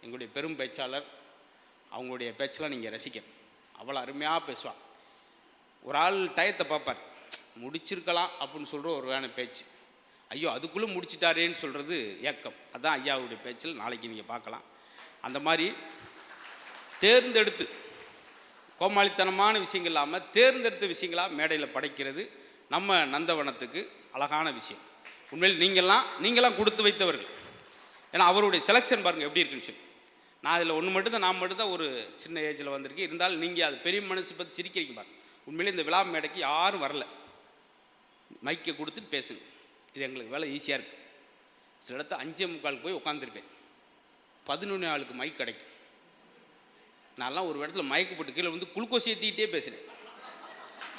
எங்களுடைய பெரும் பேச்சாளர், அவங்களுடைய பேச்செல்லாம் நீங்கள் ரசிக்கணும். அவ்வளோ அருமையாக பேசுவான். ஒரு ஆள் டயத்தை பார்ப்பார், முடிச்சிருக்கலாம் அப்படின்னு சொல்கிற ஒரு வேண பேச்சு, ஐயோ அதுக்குள்ளே முடிச்சிட்டாரேன்னு சொல்கிறது ஏக்கம். அதுதான் ஐயாவுடைய பேச்சில் நாளைக்கு நீங்கள் பார்க்கலாம். அந்த மாதிரி தேர்ந்தெடுத்து கோமாளித்தனமான விஷயங்கள் இல்லாமல் தேர்ந்தெடுத்த விஷயங்களாக மேடையில் படைக்கிறது நம்ம நந்தவனத்துக்கு அழகான விஷயம். உண்மையில் நீங்களாம் கொடுத்து வைத்தவர்கள். ஏன்னா அவருடைய செலெக்ஷன் பாருங்கள் எப்படி இருக்குன்னு சொல்லி. நான் அதில் நான் மட்டும்தான் ஒரு சின்ன ஏஜில் வந்திருக்கேன். இருந்தாலும் நீங்கள் அது பெரிய மனசு பற்றி சிரிக்கிறீங்க பாருங்க. உண்மையிலே இந்த விழா மேடைக்கு யாரும் வரல, மைக்கை கொடுத்துட்டு பேசுங்க. இது எங்களுக்கு வேலை ஈஸியாக இருக்குது. சில இடத்த 5:45 போய் உட்காந்துருப்பேன், 11 ஆளுக்கு மைக் கிடைக்கும். நான்லாம் ஒரு இடத்துல மயக்கு போட்டு கீழே குளுக்கோஸ் ஏற்றிக்கிட்டே பேசுகிறேன்.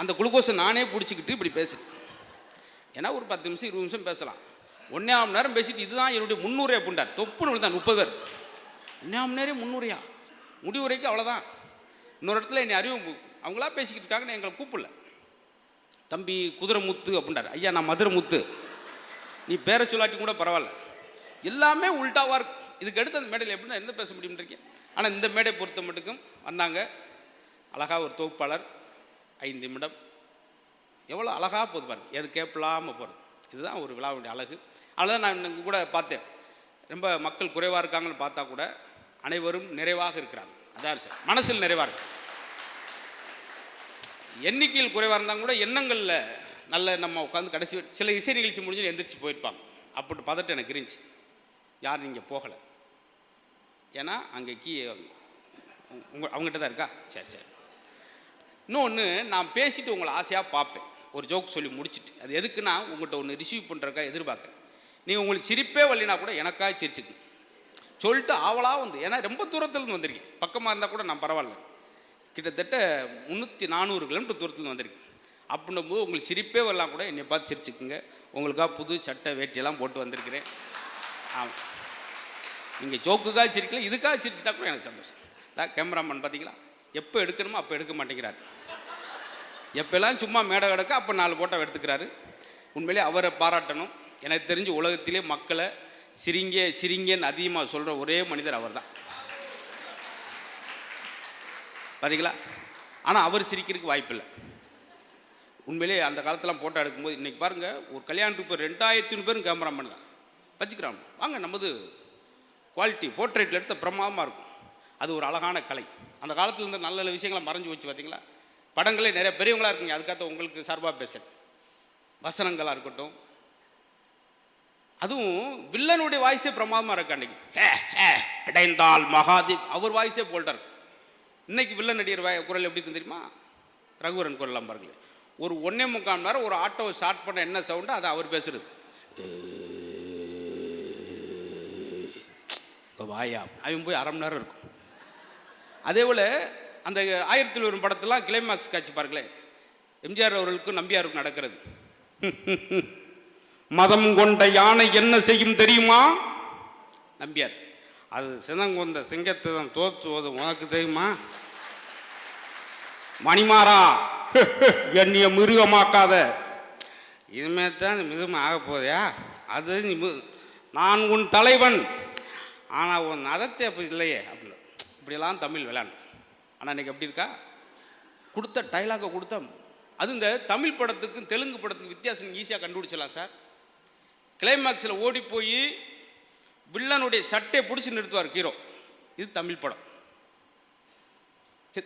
அந்த குளுக்கோஸை நானே பிடிச்சிக்கிட்டு இப்படி பேசுகிறேன். ஏன்னா ஒரு 10 நிமிஷம் 20 நிமிஷம் பேசலாம். 1.5 மணி நேரம் பேசிட்டு இதுதான் என்னுடைய 300 அப்படின்ட்டார். தொப்புன்னு தான் 30 பேர். 1.5 மணி நேரம் 300 முடிவு வரைக்கும் அவ்வளோதான். இன்னொரு இடத்துல என்னை அவங்களா பேசிக்கிட்டு இருக்காங்கன்னு எங்களை கூப்பிடல. தம்பி குதிரை முத்து அப்படின்றார். ஐயா நான் மதுரை முத்து. நீ பேரை சொல்லாட்டி கூட பரவாயில்ல, எல்லாமே உள்டாவாக இருக்கும். இதுக்கு அடுத்து அந்த மேடையில் எப்படின்னா என்ன பேச முடியும்னு இருக்கேன். ஆனால் இந்த மேடை பொறுத்த மட்டுக்கும் வந்தாங்க அழகாக ஒரு தொகுப்பாளர் 5 நிமிடம் எவ்வளோ அழகாக போகுது பாருங்க, எது கேட்கலாமல் போகிறது. இதுதான் ஒரு விழாவுடைய அழகு. அதுதான் நான் இன்னைக்கு கூட பார்த்தேன், ரொம்ப மக்கள் குறைவாக இருக்காங்கன்னு பார்த்தா கூட அனைவரும் நிறைவாக இருக்கிறாங்க. அதான் சார் மனசில் நிறைவாக இருக்கு. எண்ணிக்கையில் குறைவாக இருந்தாங்க கூட எண்ணங்களில் நல்ல நம்ம உட்காந்து கடைசி சில இசை நிகழ்ச்சி முடிஞ்சு எந்திரிச்சு போயிருப்பாங்க. அப்படி பதட்டம் எனக்கு இருந்துச்சு. யார் நீங்கள் போகலை, ஏன்னா அங்கே அவங்ககிட்ட தான் இருக்கா. சரி சரி. இன்னொன்று, நான் பேசிட்டு உங்களை ஆசையாக பார்ப்பேன், ஒரு ஜோக் சொல்லி முடிச்சுட்டு. அது எதுக்குன்னா உங்கள்கிட்ட ஒன்று ரிசீவ் பண்ணுறக்கா எதிர்பார்க்குறேன். நீங்கள் உங்களுக்கு சிரிப்பே வரலினா கூட எனக்காக சிரிச்சுக்கு சொல்லிட்டு ஆவலாக வந்து, ஏன்னா ரொம்ப தூரத்துலேருந்து வந்திருக்கேன். பக்கமாக இருந்தால் கூட நான் பரவாயில்ல, கிட்டத்தட்ட 300-400 கிலோமீட்டர் தூரத்துலேருந்து வந்திருக்கேன். அப்படின்னும் போது உங்களுக்கு சிரிப்பே வரலாம் கூட என்னை பார்த்து சிரிச்சுக்குங்க. உங்களுக்காக புது சட்டை வேட்டியெல்லாம் போட்டு வந்திருக்கிறேன். ஆமாம், நீங்கள் ஜோக்குக்காக சிரிக்கல, இதுக்காக சிரிச்சிட்டா கூட எனக்கு சந்தோஷம். கேமராமேன் பார்த்தீங்களா, எப்போ எடுக்கணுமோ அப்போ எடுக்க மாட்டேங்கிறார். எப்போல்லாம் சும்மா மேடை கிடக்க அப்போ 4 போட்டோ எடுத்துக்கிறாரு. உண்மையிலே அவரை பாராட்டணும். எனக்கு தெரிஞ்சு உலகத்திலே மக்களை சிரிங்கன்னு அதிகமாக சொல்கிற ஒரே மனிதர் அவர் தான். பார்த்தீங்களா. ஆனால் அவர் சிரிக்கிறதுக்கு வாய்ப்பில்லை. உண்மையிலே அந்த காலத்தில் ஃபோட்டோ எடுக்கும்போது, இன்றைக்கி பாருங்கள், ஒரு கல்யாணத்துக்கு இப்போ 2500 பேரும் கேமராமேன் தான் வச்சுக்கிறாங்க. வாங்க, நமது குவாலிட்டி போர்ட்ரேட்டில் எடுத்த பிரமாதமாக இருக்கும். அது ஒரு அழகான கலை. அந்த காலத்தில் இருந்த நல்ல நல்ல விஷயங்களை மறைஞ்சு வச்சு பார்த்தீங்களா. படங்களே நிறைய பெரியவங்களாக இருக்குங்க. அதுக்காக உங்களுக்கு சார்பாக பேசுகிறேன். வசனங்களாக இருக்கட்டும், அதுவும் வில்லனுடைய வாய்ஸே பிரமாதமாக இருக்கு. அன்றைக்கி இடைந்தால் மகாதேவ் அவர் வாய்ஸே போல்ட்டார். இன்னைக்கு வில்லன் நடிகர் குரல் எப்படி இருக்கு தெரியுமா? ரகுவரன் குரல்லாம் பாருங்களேன். ஒரு 1.25 மணி நேரம் ஒரு ஆட்டோவை ஸ்டார்ட் பண்ண என்ன சவுண்டோ அதை அவர் பேசுறது. வாயா அவன் போய் 1/2 மணி நேரம் இருக்கும். அதே போல் அந்த 1001 படத்தெல்லாம் கிளைமாக்ஸ் காட்சி பாருங்களேன், எம்ஜிஆர் அவர்களுக்கும் நம்பியாருக்கும் நடக்கிறது. மதம் கொண்ட யானை என்ன செய்யும் தெரியுமா? நம்பியார், அது சினங்கொண்ட சிங்கத்தை தான் தோற்றுவது உனக்கு தெரியுமா? மணிமாறா, என்னைய மிருகமாக்காத, இனிமே தான் மிருகம் ஆக போதையா? அது நான் உன் தலைவன், ஆனால் உன் அதத்தை அப்படி இல்லையே அப்படின்னு இப்படியெல்லாம் தமிழ் விளையாண்டு. ஆனால் இன்றைக்கி எப்படி இருக்கா? கொடுத்த டைலாகை கொடுத்தா அது இந்த தமிழ் படத்துக்கும் தெலுங்கு படத்துக்கு வித்தியாசம் ஈஸியாக கண்டுபிடிச்சலாம் சார். கிளைமாக்ஸில் ஓடி போய் வில்லனுடைய சட்டையை பிடிச்சி நிறுத்துவார் ஹீரோ. இது தமிழ் படம்.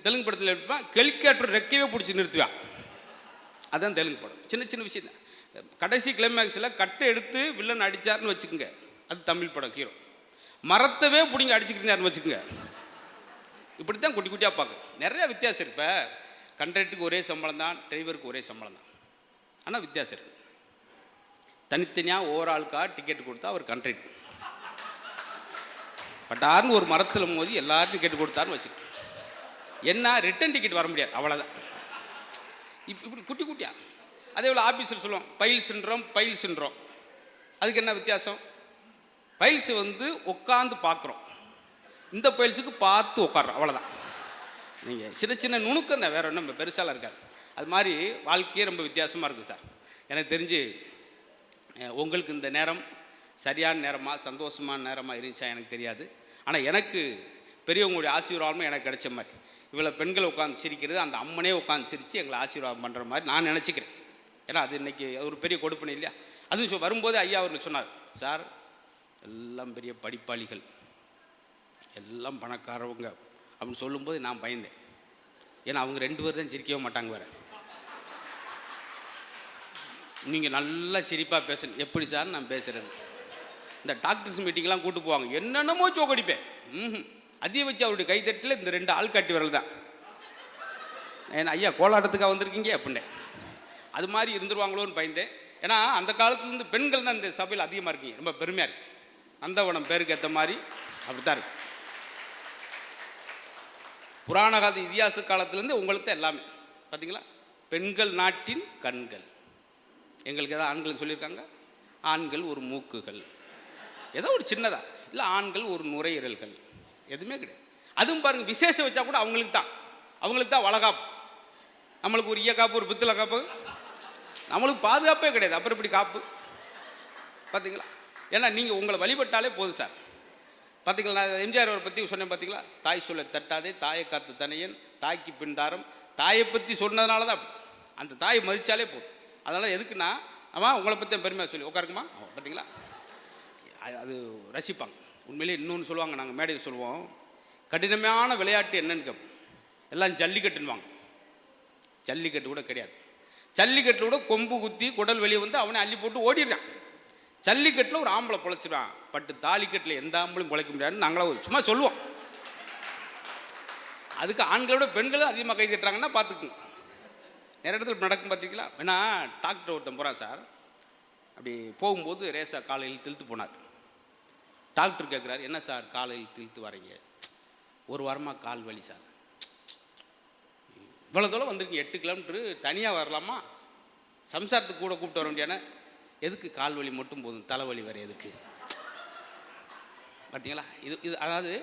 தெலுங்கு படத்தில் எடுப்பா ஹெலிகாப்டர் ரெக்கையே பிடிச்சி நிறுத்துவான். அதுதான் தெலுங்கு படம். சின்ன சின்ன விஷயம் தான். கடைசி கிளைமாக்ஸில் கட்டை எடுத்து வில்லன் அடித்தார்னு வச்சுக்கோங்க, அது தமிழ் படம். ஹீரோ மரத்தவே பிடிங்க அடிச்சுக்கிட்டாருன்னு வச்சுக்கோங்க. இப்படி தான் குட்டி குட்டியாக பார்க்க நிறைய வித்தியாசம் இருக்கு. இப்போ கண்டக்டருக்கு ஒரே சம்பளம் தான், டிரைவருக்கு ஒரே சம்பளம் தான், ஆனால் வித்தியாசம் இருக்குது. தனித்தனியாக ஒவ்வொரு ஆளுக்காக டிக்கெட் கொடுத்தா அவர் கண்டக்டர் பட்டார்னு ஒரு மரத்தில் மோதி எல்லாரும் டிக்கெட் கொடுத்தாருன்னு வச்சுக்க, என்ன ரிட்டன் டிக்கெட் வர முடியாது, அவ்வளோதான். இப்படி குட்டி குட்டியா. அதே போல் ஆஃபீஸில் சொல்லுவோம் பைல் சின்ரோம். அதுக்கு என்ன வித்தியாசம்? பைல்ஸ் உட்காந்து பார்க்குறோம், இந்த பைல்ஸுக்கு பார்த்து உட்காடுறோம், அவ்வளோதான். நீங்கள் சின்ன சின்ன நுணுக்கம் தான், வேறு ஒன்றும் பெருசாலாம் இருக்காது. அது மாதிரி வாழ்க்கையே ரொம்ப வித்தியாசமாக இருக்குது சார். எனக்கு தெரிஞ்சு உங்களுக்கு இந்த நேரம் சரியான நேரமாக சந்தோஷமான நேரமாக இருந்துச்சா எனக்கு தெரியாது. ஆனால் எனக்கு பெரியவங்களுடைய ஆசீர்வாதமும் எனக்கு கிடைச்ச மாதிரி, இவ்வளோ பெண்கள் உட்காந்து சிரிக்கிறது, அந்த அம்மனே உட்காந்து சிரித்து எங்களை ஆசீர்வாதம் பண்ணுற மாதிரி நான் நினச்சிக்கிறேன். ஏன்னா அது இன்றைக்கி ஒரு பெரிய கொடுப்பனை இல்லையா? அதுவும் வரும்போது ஐயா அவர்கள் சொன்னார், சார் எல்லாம் பெரிய படிப்பாளிகள், எல்லாம் பணக்காரவங்க அப்படின்னு சொல்லும்போது நான் பயந்தேன். ஏன்னா அவங்க 2 பேர் தான் சிரிக்கவே மாட்டாங்க. வேறு நீங்கள் நல்லா சிரிப்பாக பேசணும். எப்படி சார் நான் பேசுகிறது? இந்த டாக்டர்ஸ் மீட்டிங்லாம் கூட்டு போவாங்க, என்னென்னமோ சோக்கடிப்பேன். அதிகம் வச்சு அவருடைய கைத்தட்டில் இந்த 2 ஆள்காட்டி விரல் தான். ஏன்னா ஐயா கோலாட்டத்துக்காக வந்திருக்கீங்க அப்படின்னு அது மாதிரி இருந்துருவாங்களோன்னு பயந்தேன். ஏன்னா அந்த காலத்துலேருந்து பெண்கள் தான் இந்த சபையில் அதிகமாக இருக்கீங்க, ரொம்ப பெருமையாக இருக்குது. நந்தவனம் பேருக்கு ஏற்ற மாதிரி அப்படி தான் இருக்கு. புராண கால இதிகாச காலத்துலேருந்து உங்களுக்கு தான் எல்லாமே பார்த்தீங்களா. பெண்கள் நாட்டின் கண்கள். எங்களுக்கு ஏதாவது ஆண்கள் சொல்லியிருக்காங்க? ஆண்கள் ஒரு மூக்குகள், ஏதோ ஒரு சின்னதா இல்லை, ஆண்கள் ஒரு நுரையீரல்கள், எதுவுமே கிடையாது. அதுவும் பாருங்கள், விசேஷம் வச்சா கூட அவங்களுக்கு தான் வளகாப்பு. நம்மளுக்கு ஒரு ஈய காப்பு, ஒரு பித்தளை காப்பு, நம்மளுக்கு பாதுகாப்பே கிடையாது. அப்புறம் இப்படி காப்பு பார்த்தீங்களா? ஏன்னா நீங்கள் உங்களை வழிபட்டாலே போதும் சார். பார்த்தீங்களா, நான் எம்ஜிஆர் அவரை பற்றி சொன்னேன் பார்த்தீங்களா, தாய் சொல்ல தட்டாதே தாயை காத்து தனையன் தாய்க்கு பின்தாரம். தாயை பற்றி சொன்னதுனால தான் அந்த தாயை மதித்தாலே போதும். அதனால் எதுக்குன்னா, அவன் உங்களை பற்றி பெருமையாக சொல்லி உட்காருக்குமா, பார்த்தீங்களா, அது ரசிப்பாங்க. உண்மையிலேயே இன்னொன்று சொல்லுவாங்க, நாங்கள் மேடையில் சொல்லுவோம், கடினமான விளையாட்டு என்னன்னு கேட்போம். எல்லாம் ஜல்லிக்கட்டுன்னுவாங்க. ஜல்லிக்கட்டு கூட கிடையாது. ஜல்லிக்கட்டில் கூட கொம்பு குத்தி குடல் வெளியே வந்து அவனை அள்ளி போட்டு ஓடிடுறான். ஜல்லிக்கட்டில் ஒரு ஆம்பளை பொழைச்சிடுவான். பட்டு தாலிக்கட்டில் எந்த ஆம்பளையும் பொழைக்க முடியாதுன்னு நாங்களாம் சும்மா சொல்லுவோம். அதுக்கு ஆண்களோட பெண்களும் அதிகமாக கை தட்டுறாங்கன்னா பார்த்துக்குங்க. நிறைய இடத்துல நடக்கும் பார்த்தீங்களா. ஏன்னா டாக்டர் ஒருத்தன் போகிறான் சார், அப்படி போகும்போது ரேசா காலையில் திழுத்து போனார். டாக்டர் கேட்குறாரு, என்ன சார் காலையில் திழுத்து வரீங்க? ஒரு வாரமாக கால் வலி சார். இவ்வளோ தூரம் வந்திருக்கீங்க, 8 கிலோமீட்டரு தனியாக வரலாமா? சம்சாரத்துக்கு கூட கூப்பிட்டு வர வேண்டியான, எதுக்கு கால் வலி மட்டும் போதும், தலைவலி வேறு எதுக்கு? பார்த்தீங்களா, இது அதாவது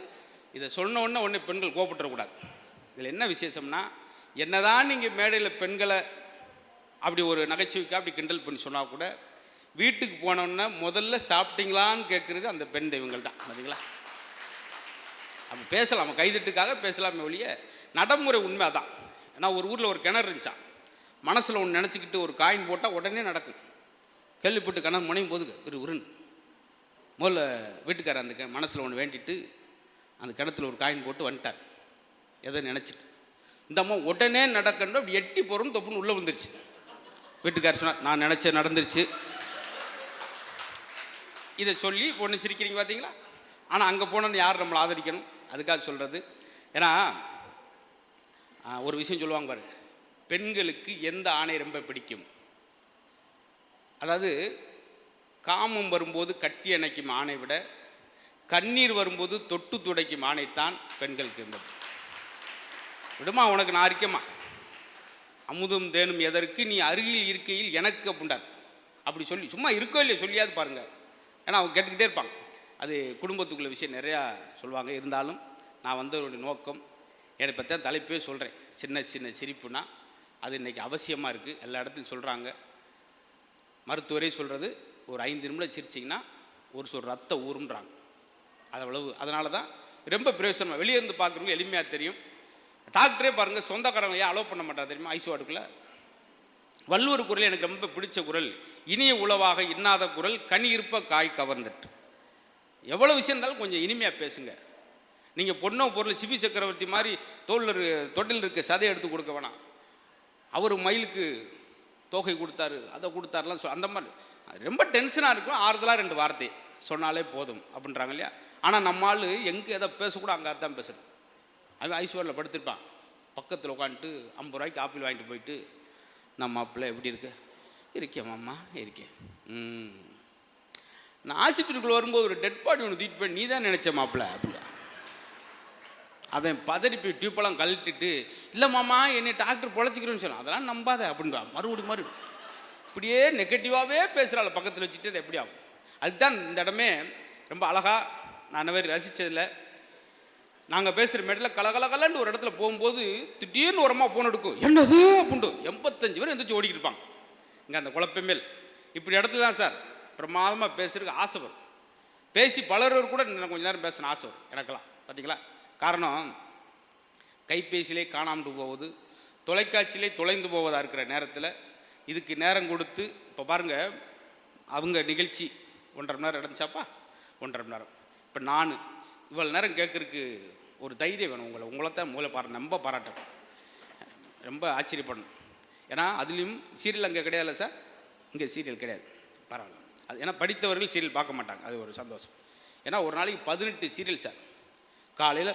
இதை சொன்ன உடனே பெண்கள் கோபப்பட்டுறக்கூடாது. இதில் என்ன விசேஷம்னா, என்னதான் நீங்கள் மேடையில் பெண்களை அப்படி ஒரு நகைச்சுவைக்கு அப்படி கிண்டல் பண்ணி சொன்னால் கூட, வீட்டுக்கு போனோன்னா முதல்ல சாப்பிட்டீங்களான்னு கேட்குறது அந்த பெண் தெய்வங்கள் தான். பார்த்தீங்களா, அப்போ பேசலாம், நம்ம கைதட்டுக்காக பேசலாமே ஒழிய நடைமுறை உண்மை அதான். ஏன்னா ஒரு ஊரில் ஒரு கிணறு இருந்துச்சான். மனசில் ஒன்று நினச்சிக்கிட்டு ஒரு காயின் போட்டால் உடனே நடக்கும். கேள்விப்பட்டு கிணறு முனையும் போது உருன்னு முதல்ல வீட்டுக்காரர் அந்த மனசில் ஒன்று வேண்டிட்டு அந்த கிணத்துல ஒரு காயின் போட்டு வந்துட்டார். எதை நினச்சிட்டு இந்த அம்மா உடனே நடக்கணும், அப்படி எட்டி போகிறோன்னு தொப்புன்னு உள்ளே வந்துருச்சு. வீட்டுக்காரர் சொன்னார், நான் நினச்ச நடந்துருச்சு. இதை சொல்லி ஒன்று சிரிக்கிறீங்க பார்த்தீங்களா. ஆனால் அங்கே போனோன்னு யார் நம்மளை ஆதரிக்கணும், அதுக்காக சொல்கிறது. ஏன்னா ஒரு விஷயம் சொல்லுவாங்க பாரு, பெண்களுக்கு எந்த ஆணை ரொம்ப பிடிக்கும், அதாவது காமம் வரும்போது கட்டி அணைக்கும் ஆணை விட கண்ணீர் வரும்போது தொட்டு துடைக்கும் ஆணைத்தான் பெண்களுக்கு இருந்தது. விடுமா உனக்கு நான் இருக்கேம்மா, அமுதும் தேனும் எதற்கு நீ அருகில் இருக்கையில் எனக்கு அப்படின்றார். அப்படி சொல்லி சும்மா இருக்கோ இல்லையா சொல்லியாவது பாருங்கள். ஏன்னா அவங்க கேட்டுக்கிட்டே இருப்பாங்க. அது குடும்பத்துக்குள்ள விஷயம் நிறையா சொல்லுவாங்க. இருந்தாலும் நான் வந்தவருடைய நோக்கம், என்னை பற்றி தான் தலைப்பே சொல்கிறேன். சின்ன சின்ன சிரிப்புனா அது இன்றைக்கி அவசியமாக இருக்குது. எல்லா இடத்துலையும் சொல்கிறாங்க. மருத்துவரே சொல்கிறது, ஒரு 5 நிமிடம் சிரிச்சிங்கன்னா ஒரு சொல் ரத்த ஊறுன்றாங்க. அது அவ்வளவு. அதனால தான் ரொம்ப பிரயோசனமாக வெளியே இருந்து பார்க்குறவங்க எளிமையாக தெரியும். டாக்டரே பாருங்கள், சொந்தக்காரங்க ஏன் அலோவ் பண்ண மாட்டாங்க தெரியுமா ஐசி வார்டுக்குள்ளே. வள்ளுவர் குரல் எனக்கு ரொம்ப பிடிச்ச குரல், இனிய உளவாக இன்னாத குரல் கனி இருப்ப காய் கவர்ந்துட்டு. எவ்வளோ விஷயம் இருந்தாலும் கொஞ்சம் இனிமையாக பேசுங்க. நீங்கள் பொண்ணோ பொருள் சிபி சக்கரவர்த்தி மாதிரி தொட்டில் இருக்க சதையை எடுத்து கொடுக்க வேணாம். அவர் மயிலுக்கு தொகை கொடுத்தாரு, அதை கொடுத்தாருலாம் அந்த மாதிரி ரொம்ப டென்ஷனாக இருக்கும். ஆறுதலாக 2 வார்த்தை சொன்னாலே போதும் அப்படின்றாங்க இல்லையா. ஆனால் நம்மால் எங்கே எதை பேசக்கூட அங்கே தான் பேசுகிறேன். அவன் ஐஸ்வரில் படுத்திருப்பான், பக்கத்தில் உட்காந்துட்டு 50 ரூபாய்க்கு ஆப்பிள் வாங்கிட்டு போயிட்டு, நம்ம மாப்பிள்ளை எப்படி இருக்கு, இருக்கேன் மாமா இருக்கேன். நான் ஆஸ்பத்திரிக்குள்ளே வரும்போது ஒரு டெட் பாடி ஒன்று தூக்கிட்டு போய், நீ தான் நினச்ச மாப்பிள்ளை அப்படியா. அவன் பதறி போய் டியூப்பெல்லாம் கழட்டிட்டு, இல்லை மாமா என்னை டாக்டர் பொழைச்சிக்கிறேன்னு சொன்னான். அதெல்லாம் நம்பாத அப்படின்பா. மறுபடியும் இப்படியே நெகட்டிவாகவே பேசுகிறாள் பக்கத்தில் வச்சுட்டு, அது எப்படி ஆகும். அதுதான் இந்த இடமே ரொம்ப அழகாக நான் வேறு ரசித்ததில்லை. நாங்கள் பேசுகிற மேட்டில் கலகலகலன்னு ஒரு இடத்துல போகும்போது திடீர்னு ஓரமாக ஃபோன் எடுக்கும், என்னது அப்படின்ட்டு 85 பேர் எந்திரிச்சு ஓடிக்கிட்டு இருப்பாங்க. இங்கே அந்த குழப்பமேல் இப்படி இடத்துல தான் சார் பிரமாதமாக பேசுறதுக்கு ஆசை வரும். பேசி பலர் கூட கொஞ்சம் நேரம் பேசணும் ஆசை வரும் எனக்கெல்லாம். பார்த்தீங்களா, காரணம் கைபேசியிலே காணாமல் போவது, தொலைக்காட்சியிலே தொலைந்து போவதாக இருக்கிற நேரத்தில் இதுக்கு நேரம் கொடுத்து, இப்போ பாருங்கள் அவங்க நிகழ்ச்சி 1.5 மணி நேரம் நடந்துச்சாப்பா, 1.5 மணி நேரம். இப்போ நான் இவ்வளோ நேரம் கேட்குறதுக்கு ஒரு தைரியம் வேணும். உங்களை தான் ரொம்ப பாராட்டேன், ரொம்ப ஆச்சரியப்படணும். ஏன்னா அதுலேயும் சீரியல் அங்கே கிடையாதுல்ல சார், இங்கே சீரியல் கிடையாது, பரவாயில்ல. அது ஏன்னா படித்தவர்கள் சீரியல் பார்க்க மாட்டாங்க, அது ஒரு சந்தோஷம். ஏன்னா ஒரு நாளைக்கு 18 சீரியல் சார். காலையில்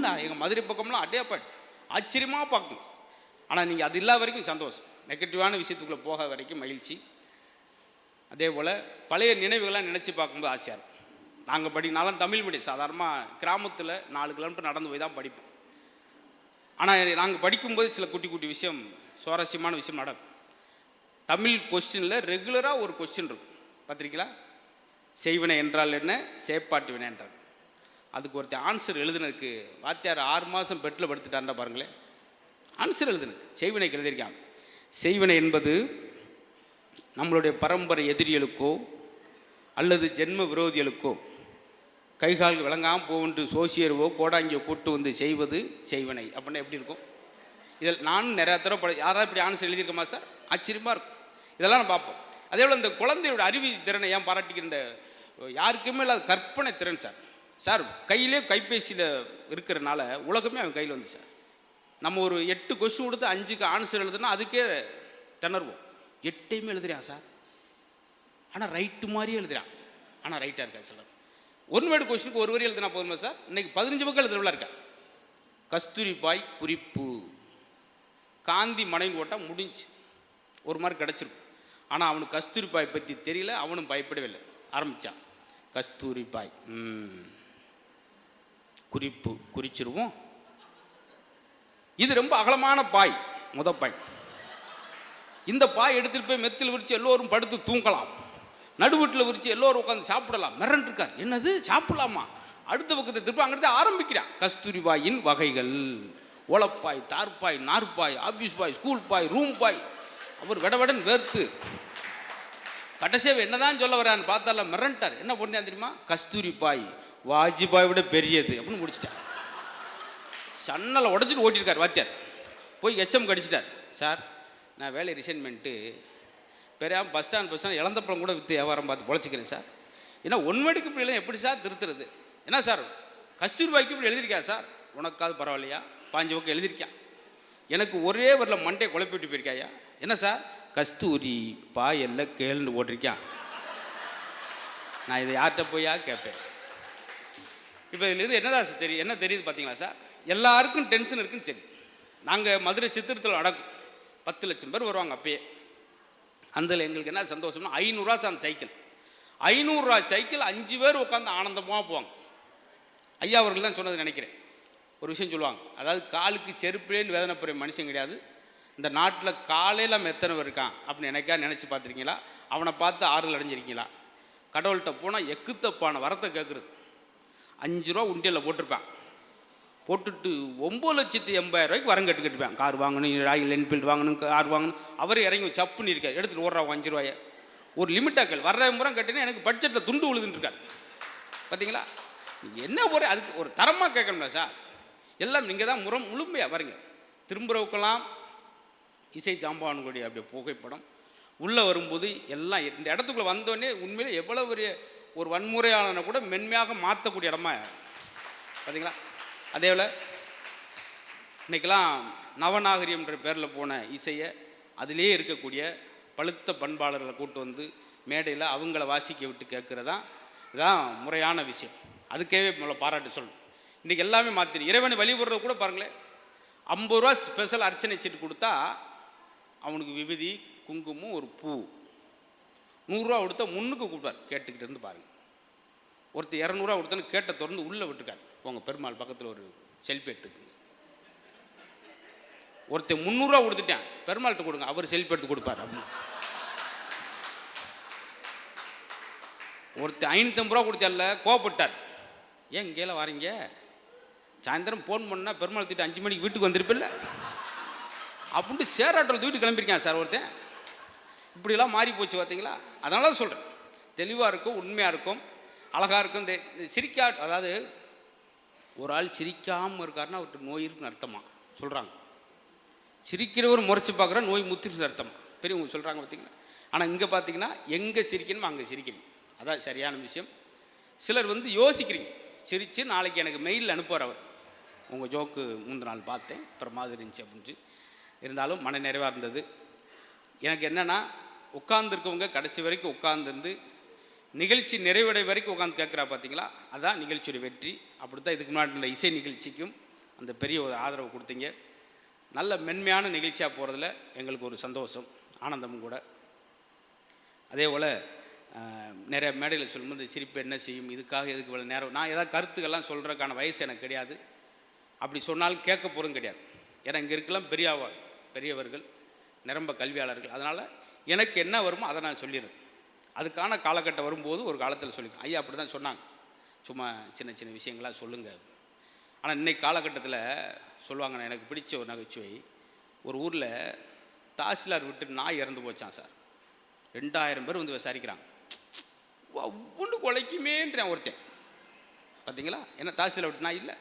நான் எங்கள் மதுரை பக்கம்லாம் அட்டையாப்பாட் ஆச்சரியமாக பார்க்கணும். ஆனால் நீங்கள் அது இல்லாத வரைக்கும் சந்தோஷம், நெகட்டிவான விஷயத்துக்குள்ளே போக வரைக்கும் மகிழ்ச்சி. அதே போல் பழைய நினைவுகள்லாம் நினச்சி பார்க்கும்போது ஆசையாக இருக்கும். நாங்கள் நான்லாம் தமிழ் மீடியம், சாதாரணமாக கிராமத்தில் 4 கிலோமீட்டர் நடந்து போய் தான் படிப்போம். ஆனால் நாங்கள் படிக்கும்போது சில குட்டி குட்டி விஷயம், சுவாரஸ்யமான விஷயம் நடக்கும். தமிழ் கொஸ்டினில் ரெகுலராக ஒரு கொஸ்டின் இருக்கும், பார்த்துருக்கீங்களா? செய்வினை என்றால் என்ன, சேப்பாட்டு வினை என்றால். அதுக்கு ஒருத்தர் ஆன்சர் எழுதுனதுக்கு வாத்தியார் 6 மாதம் பெட்டில் படுத்துட்டாண்டா பாருங்களேன். ஆன்சர் எழுதுனதுக்கு செய்வினைக்கு எழுதியிருக்காங்க. செய்வினை என்பது நம்மளுடைய பரம்பரை எதிரிகளுக்கோ அல்லது ஜென்ம விரோதிகளுக்கோ கைகால் விளங்காமல் போவென்று சோசியரவோ கோடாங்கியோ கூட்டு வந்து செய்வது செய்வனை அப்படின்னா எப்படி இருக்கும்? இதில் நானும் நிறையா தடவை யாராவது இப்படி ஆன்சர் எழுதியிருக்கமா சார்? ஆச்சரியமாக இருக்கும். இதெல்லாம் நான் பார்ப்போம். அதே போல் இந்த குழந்தையோட அறிவு திறனை ஏன் பாராட்டிக்கிற இந்த யாருக்குமே இல்லாத கற்பனை திறன் சார். சார் கையிலே கைபேசியில் இருக்கிறனால உலகமே அவன் கையில் வந்து சார். நம்ம ஒரு 8 கொஸ்டின் கொடுத்து 5க்கு ஆன்சர் எழுதுனா அதுக்கே திணறுவோம். 8யுமே எழுதுறான் சார், ஆனால் ரைட்டு மாதிரியே எழுதுறான், ஆனால் ரைட்டாக இருக்கா சிலர். 1 வேர்டு கொஸ்டினுக்கு 1 வரி எழுதுனா போதுமா சார்? இன்னைக்கு 15 பக்கம் எழுதுறவளா இருக்கா. கஸ்தூரிபாய் குறிப்பு காந்தி மனைவி ஓட்டால் முடிஞ்சு 1 மார்க் கிடச்சிருக்கும். ஆனால் அவனுக்கு கஸ்தூரிபாய் பற்றி தெரியல, அவனும் பயப்படவே இல்லை. ஆரம்பித்தான் கஸ்தூரிபாய் குறிப்பு குறிச்சிருவோம். இது ரொம்ப அகலமான பாய், பாய். இந்த பாய் எடுத்துகிட்டு போய் மெத்தில் விரித்து எல்லோரும் படுத்து தூங்கலாம், நடுவீட்டில் விரித்து எல்லோரும் உட்காந்து சாப்பிடலாம். மிரண்டு இருக்கார், என்னது சாப்பிடலாமா? அடுத்த பக்கத்தை திருப்பி அங்கிட்ட ஆரம்பிக்கிறான். கஸ்தூரிபாயின் வகைகள்: ஓலப்பாய், தார்பாய், நார்பாய், office boy, school boy, room boy. அவர் விடவிடன் வேர்த்து கடைசியாக என்னதான் சொல்ல வரான்னு பார்த்தால மிரண்டார். என்ன பண்ணான் தெரியுமா? கஸ்தூரிபாய் வாஜ்பாய் விட பெரியது அப்படின்னு முடிச்சிட்டார். சன்னலை உடச்சிட்டு ஓட்டியிருக்கார் வாத்தியார். போய் எச்எம் கடிச்சிட்டார். சார் நான் வேலை ரிசைன் பண்ணிட்டு பெரியாமல் பஸ் ஸ்டாண்ட் இழந்தப்பழம் கூட விற்று வியாபாரம் பார்த்து பொழைச்சிக்கிறேன் சார். ஏன்னா 1 வேர்டுக்கு இப்படி எப்படி சார் திருத்துறது? என்ன சார் கஸ்தூரிபாய்க்கு இப்படி எழுதியிருக்கா சார்? உனக்காவது பரவாயில்லையா, 5 பக்கம் எழுதியிருக்கான். எனக்கு ஒரே வரல மண்டே குழப்பி விட்டு போயிருக்காயா. என்ன சார் கஸ்தூரி பாய் எல்லாம் கேள்னு போட்டிருக்கான். நான் இதை யார்கிட்ட போயா கேட்பேன். இப்போ இதில் இது என்னதான் தெரியும், என்ன தெரியுது பார்த்தீங்களா சார்? எல்லாருக்கும் டென்ஷன் இருக்குன்னு சரி. நாங்கள் மதுரை சித்திரத்தில் நடக்கும் 10 லட்சம் பேர் வருவாங்க அப்பயே. அதில் எங்களுக்கு என்ன சந்தோஷம்னா 500 ரூபா சார் அந்த சைக்கிள். 500 ரூபா சைக்கிள் 5 பேர் உட்காந்து ஆனந்தமாக போவாங்க. ஐயா அவர்கள் தான் சொன்னது நினைக்கிறேன். ஒரு விஷயம் சொல்லுவாங்க, அதாவது காலுக்கு செருப்புலேன்னு வேதனைப்படுற மனுஷன் கிடையாது இந்த நாட்டில். காலையில் நம்ம எத்தனை பேர் இருக்கான் அப்படின்னு நினச்சி பார்த்துருக்கீங்களா? அவனை பார்த்து ஆறுதல் அடைஞ்சிருக்கீங்களா? கடவுள்கிட்ட போனால் எக்குத்தப்பான வரத்தை கேட்குறது. 5 ரூபா உண்டியலில் போட்டிருப்பேன், போட்டுட்டு 9,80,000 வரம் கட்டுக்கிட்டுப்பேன். கார் வாங்கணும், ராயல் என்ஃபீல்டு வாங்கணும், கார் வாங்கணும். அவரே இறங்கி சப்புன்னு இருக்கார், எடுத்துகிட்டு ஓடுறாங்க 5 ரூபாயை. ஒரு லிமிட்டாக்கள் வர்ற முறை கட்டினா எனக்கு பட்ஜெட்டில் துண்டு விழுதுன்னு இருக்கார். பார்த்தீங்களா? என்ன ஒரு அதுக்கு ஒரு தரமாக கேட்கணும்ல சார்? எல்லாம் நீங்கள் தான் முழுமையாக வரீங்க. திரும்புறவுக்கெல்லாம் இசை ஜாம்பானுடைய அப்படியே புகைப்படம் உள்ளே வரும்போது எல்லாம் இந்த இடத்துக்குள்ளே வந்தோடனே உண்மையிலே எவ்வளோ ஒரு வன்முறையாளனை கூட மென்மையாக மாற்றக்கூடிய இடமா பார்த்தீங்களா? அதே போல் இன்றைக்கெல்லாம் நவநாகரிகம்ன்ற பேரில் போன இசையை அதிலே இருக்கக்கூடிய பழுத்த பண்பாளர்களை கூட்டு வந்து மேடையில் அவங்கள வாசிக்க விட்டு கேட்குறதான் இதுதான் முறையான விஷயம். அதுக்கே பாராட்டு சொல்லணும். இன்றைக்கி எல்லாமே மாற்றிடு. இறைவனை வழிபடுறது கூட பாருங்களேன், 50 ரூபா ஸ்பெஷல் அர்ச்சனை சீட்டு கொடுத்தா அவனுக்கு விபூதி குங்குமம் ஒரு பூ. 100 ரூபா கொடுத்தா முன்னுக்கு கூப்பிட்டார், கேட்டுக்கிட்டு இருந்து பாருங்கள். ஒருத்தர் 200 ரூபா கொடுத்தோன்னு கேட்டை திறந்து உள்ளே விட்டுருக்கார், உங்கள் பெருமாள் பக்கத்தில் ஒரு செல்ஃபி எடுத்துக்குங்க. ஒருத்தர் 300 ரூபா கொடுத்துட்டேன், பெருமாள்கிட்ட கொடுங்க, அவர் செல்ஃபி எடுத்து கொடுப்பார் அப்படின்னு. ஒருத்தர் 550 ரூபா கொடுத்தால கோவப்பட்டார், ஏன் இங்கேல வாரீங்க, சாயந்தரம் ஃபோன் பண்ணால் பெருமாள் திட்டு 5 மணிக்கு வீட்டுக்கு வந்திருப்பில்ல அப்படின்ட்டு சேராட்டில் தூக்கிட்டு கிளம்பியிருக்கேன் சார் ஒருத்தன். இப்படிலாம் மாறி போச்சு பார்த்தீங்களா? அதனால தான் சொல்கிறேன், தெளிவாக இருக்கும், உண்மையாக இருக்கும், அழகாக இருக்கும். இந்த சிரிக்கா, அதாவது ஒரு ஆள் சிரிக்காமல் இருக்காருன்னா அவருக்கு நோய் இருக்குன்னு அர்த்தமா சொல்கிறாங்க. சிரிக்கிறவர் முறைச்சி பார்க்குற நோய் முத்திருச்சு அர்த்தமா பெரியவங்க சொல்கிறாங்க பார்த்தீங்களா? ஆனால் இங்கே பார்த்தீங்கன்னா எங்கே சிரிக்கணுமோ அங்கே சிரிக்கணும், அதான் சரியான விஷயம். சிலர் யோசிக்கிறீங்க, சிரித்து நாளைக்கு எனக்கு மெயிலில் அனுப்புவார் அவர், உங்கள் ஜோக்கு முந்தின நாள் பார்த்தேன் அப்புறம் மாதிரி இருந்துச்சு அப்படின்ட்டு. இருந்தாலும் மன நிறைவாக இருந்தது. எனக்கு என்னென்னா உட்கார்ந்துருக்கவங்க கடைசி வரைக்கும் உட்கார்ந்துருந்து நிகழ்ச்சி நிறைவடை வரைக்கும் உட்காந்து கேட்குறா பார்த்தீங்களா? அதுதான் நிகழ்ச்சியோட வெற்றி. அப்படி தான் இதுக்கு முன்னாடி உள்ள இசை நிகழ்ச்சிக்கும் அந்த பெரிய ஒரு ஆதரவு கொடுத்தீங்க. நல்ல மென்மையான நிகழ்ச்சியாக போகிறதுல எங்களுக்கு ஒரு சந்தோஷம், ஆனந்தமும் கூட. அதே போல் நிறைய மேடையில் சொல்லும்போது சிரிப்பு என்ன செய்யும், இதுக்காக எதுக்கு இவ்வளோ நேரம், நான் ஏதாவது கருத்துக்கள்லாம் சொல்கிறதுக்கான வயசு எனக்கு கிடையாது. அப்படி சொன்னாலும் கேட்க போகிறதும் கிடையாது. ஏன்னா இங்கே இருக்கலாம் பெரியவர்கள், நிரம்ப கல்வியாளர்கள். அதனால் எனக்கு என்ன வருமோ அதை நான் சொல்லிடுறேன். அதுக்கான காலகட்டம் வரும்போது ஒரு காலத்தில் சொல்லிக்கிறேன். ஐயா அப்படி தான் சொன்னாங்க, சும்மா சின்ன சின்ன விஷயங்களாக சொல்லுங்கள். ஆனால் இன்றைக்கு காலகட்டத்தில் சொல்லுவாங்க, நான் எனக்கு பிடிச்ச ஒரு நகைச்சுவை, ஒரு ஊரில் தாசில்தார் விட்டு நாய் இறந்து போச்சான் சார். 2000 பேர் விசாரிக்கிறாங்க. அவ்வொன்று குலைக்குமேன்றேன் ஒருத்தன். பார்த்தீங்களா? என்ன தாசில் விட்டு நாய் இல்லை,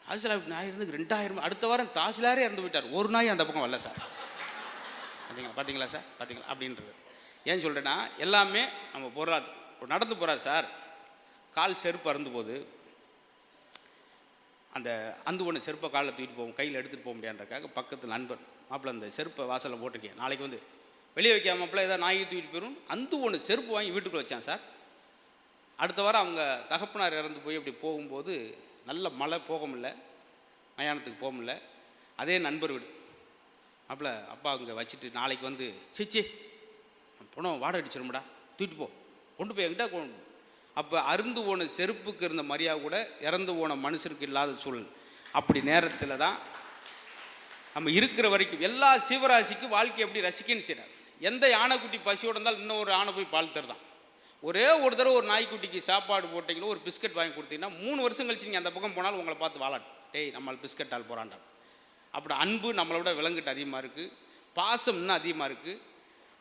தாசிலா விட்டு நாய் இருந்து 2000 அடுத்த வாரம் தாசிலாரே இறந்து போயிட்டார், ஒரு நாய் அந்த பக்கம் வரல சார். பார்த்தீங்களா சார், பார்த்தீங்களா அப்படின்றது. ஏன் சொல்கிறேன்னா, எல்லாமே நம்ம போகிறார், நடந்து போகிறார் சார், கால் செருப்பு அறுந்து போகுது, அந்த அந்து ஒன்று செருப்பை காலில் தூக்கிட்டு போவோம், கையில் எடுத்துகிட்டு போக முடியாதுன்றக்காக பக்கத்து நண்பர், மாப்பிள்ள அந்த செருப்பை வாசலில் போட்டிருக்கேன், நாளைக்கு வந்து வெளியே வைக்காம மாப்பிள்ள ஏதாவது நாய்க்கு தூக்கிட்டு போயிடும், அந்து ஒன்று செருப்பு வாங்கி வீட்டுக்குள்ளே வச்சான் சார். அடுத்த வாரம் அவங்க தகப்பனார் இறந்து போய் அப்படி போகும்போது நல்ல மழை, போக முடியல, மயானத்துக்கு போக முடியல. அதே நண்பர் வீடு, மாப்பிள்ள அப்பா அங்கே வச்சுட்டு நாளைக்கு வந்து சிச்சி போனோம் வாடகை அடிச்சிருமுடா, தூக்கிட்டு போ, கொண்டு போய் என்கிட்ட கொண்டு. அப்போ அருந்து போன செருப்புக்கு இருந்த மரியாதை கூட இறந்து போன மனுஷருக்கு இல்லாத சூழல். அப்படி நேரத்தில் தான் நம்ம இருக்கிற வரைக்கும் எல்லா சீவராசிக்கும் வாழ்க்கை எப்படி ரசிக்கன்னு செய்கிறார். எந்த யானைக்குட்டி பசியோடு இருந்தாலும் இன்னொரு ஆணை போய் பால் தருதான். ஒரே ஒரு தடவை ஒரு நாய்க்குட்டிக்கு சாப்பாடு போட்டிங்கன்னா, ஒரு பிஸ்கட் வாங்கி கொடுத்தீங்கன்னா 3 வருஷம் கழிச்சு நீங்கள் அந்த பக்கம் போனாலும் உங்களை பார்த்து வாழாட்டும், டேய் நம்மளை பிஸ்கட் ஆள் போகிறான்டா. அப்படி அன்பு நம்மளோட விலங்கிட்டு அதிகமாக இருக்குது, பாசம் இன்னும் அதிகமாக இருக்குது.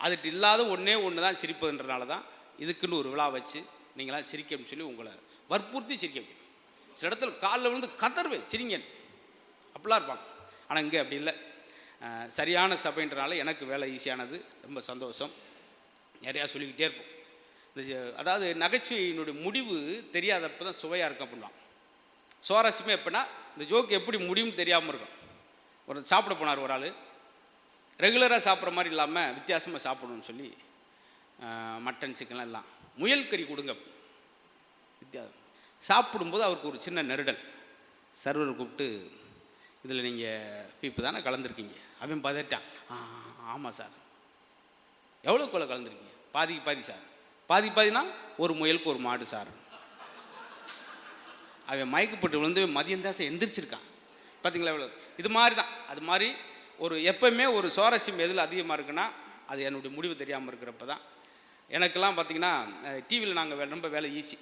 அதுட்டு இல்லாத ஒன்று தான் சிரிப்பதுன்றனால தான் இதுக்குன்னு ஒரு விழா வச்சு நீங்களாம் சிரிக்கணும்னு சொல்லி உங்களை வற்புறுத்தி சிரிக்க வைக்கணும். சில இடத்துல காலில் விழுந்து கதறுவேன் சிரிங்கன்னு, அப்படிலாம் இருப்பாங்க. ஆனால் இங்கே அப்படி இல்லை. சரியான சபைன்றனால எனக்கு வேலை ஈஸியானது, ரொம்ப சந்தோஷம். நிறையா சொல்லிக்கிட்டே இருப்போம். இந்த அதாவது நகைச்சுவையினுடைய முடிவு தெரியாதப்போ தான் சுவையாக இருக்கும் அப்படின்வாங்க. சுவாரஸ்யமே எப்படின்னா, இந்த ஜோக்கு எப்படி முடியும்னு தெரியாமல் இருக்கும். ஒரு சாப்பிட போனார் ஒரு ஆள், ரெகுலராக சாப்பிட்ற மாதிரி இல்லாமல் வித்தியாசமாக சாப்பிடணும்னு சொல்லி மட்டன் சிக்கன்லாம் எல்லாம் முயல் கறி கொடுங்க வித்தியாசம். சாப்பிடும்போது அவருக்கு ஒரு சின்ன நெருடல். சர்வர் கூப்பிட்டு, இதில் நீங்கள் பீப்பு தானே கலந்துருக்கீங்க. அவன் பதட்டான், ஆமாம் சார். எவ்வளோக்குள்ள கலந்துருக்கீங்க? பாதிக்கு பாதி சார். பாதினா ஒரு முயலுக்கு ஒரு மாடு சார். அவன் மயக்கப்பட்டு விழுந்து மதியம் தான் சார் எந்திரிச்சிருக்கான். பார்த்தீங்களா எவ்வளோ. இது மாதிரி தான். அது மாதிரி ஒரு எப்போவுமே ஒரு சுவாரஸ்யம் எதில் அதிகமாக இருக்குன்னா, அது என்னுடைய முடிவு தெரியாமல் இருக்கிறப்ப தான். எனக்கெல்லாம் பார்த்திங்கன்னா டிவியில் நாங்கள் ரொம்ப வேலை ஈஸி.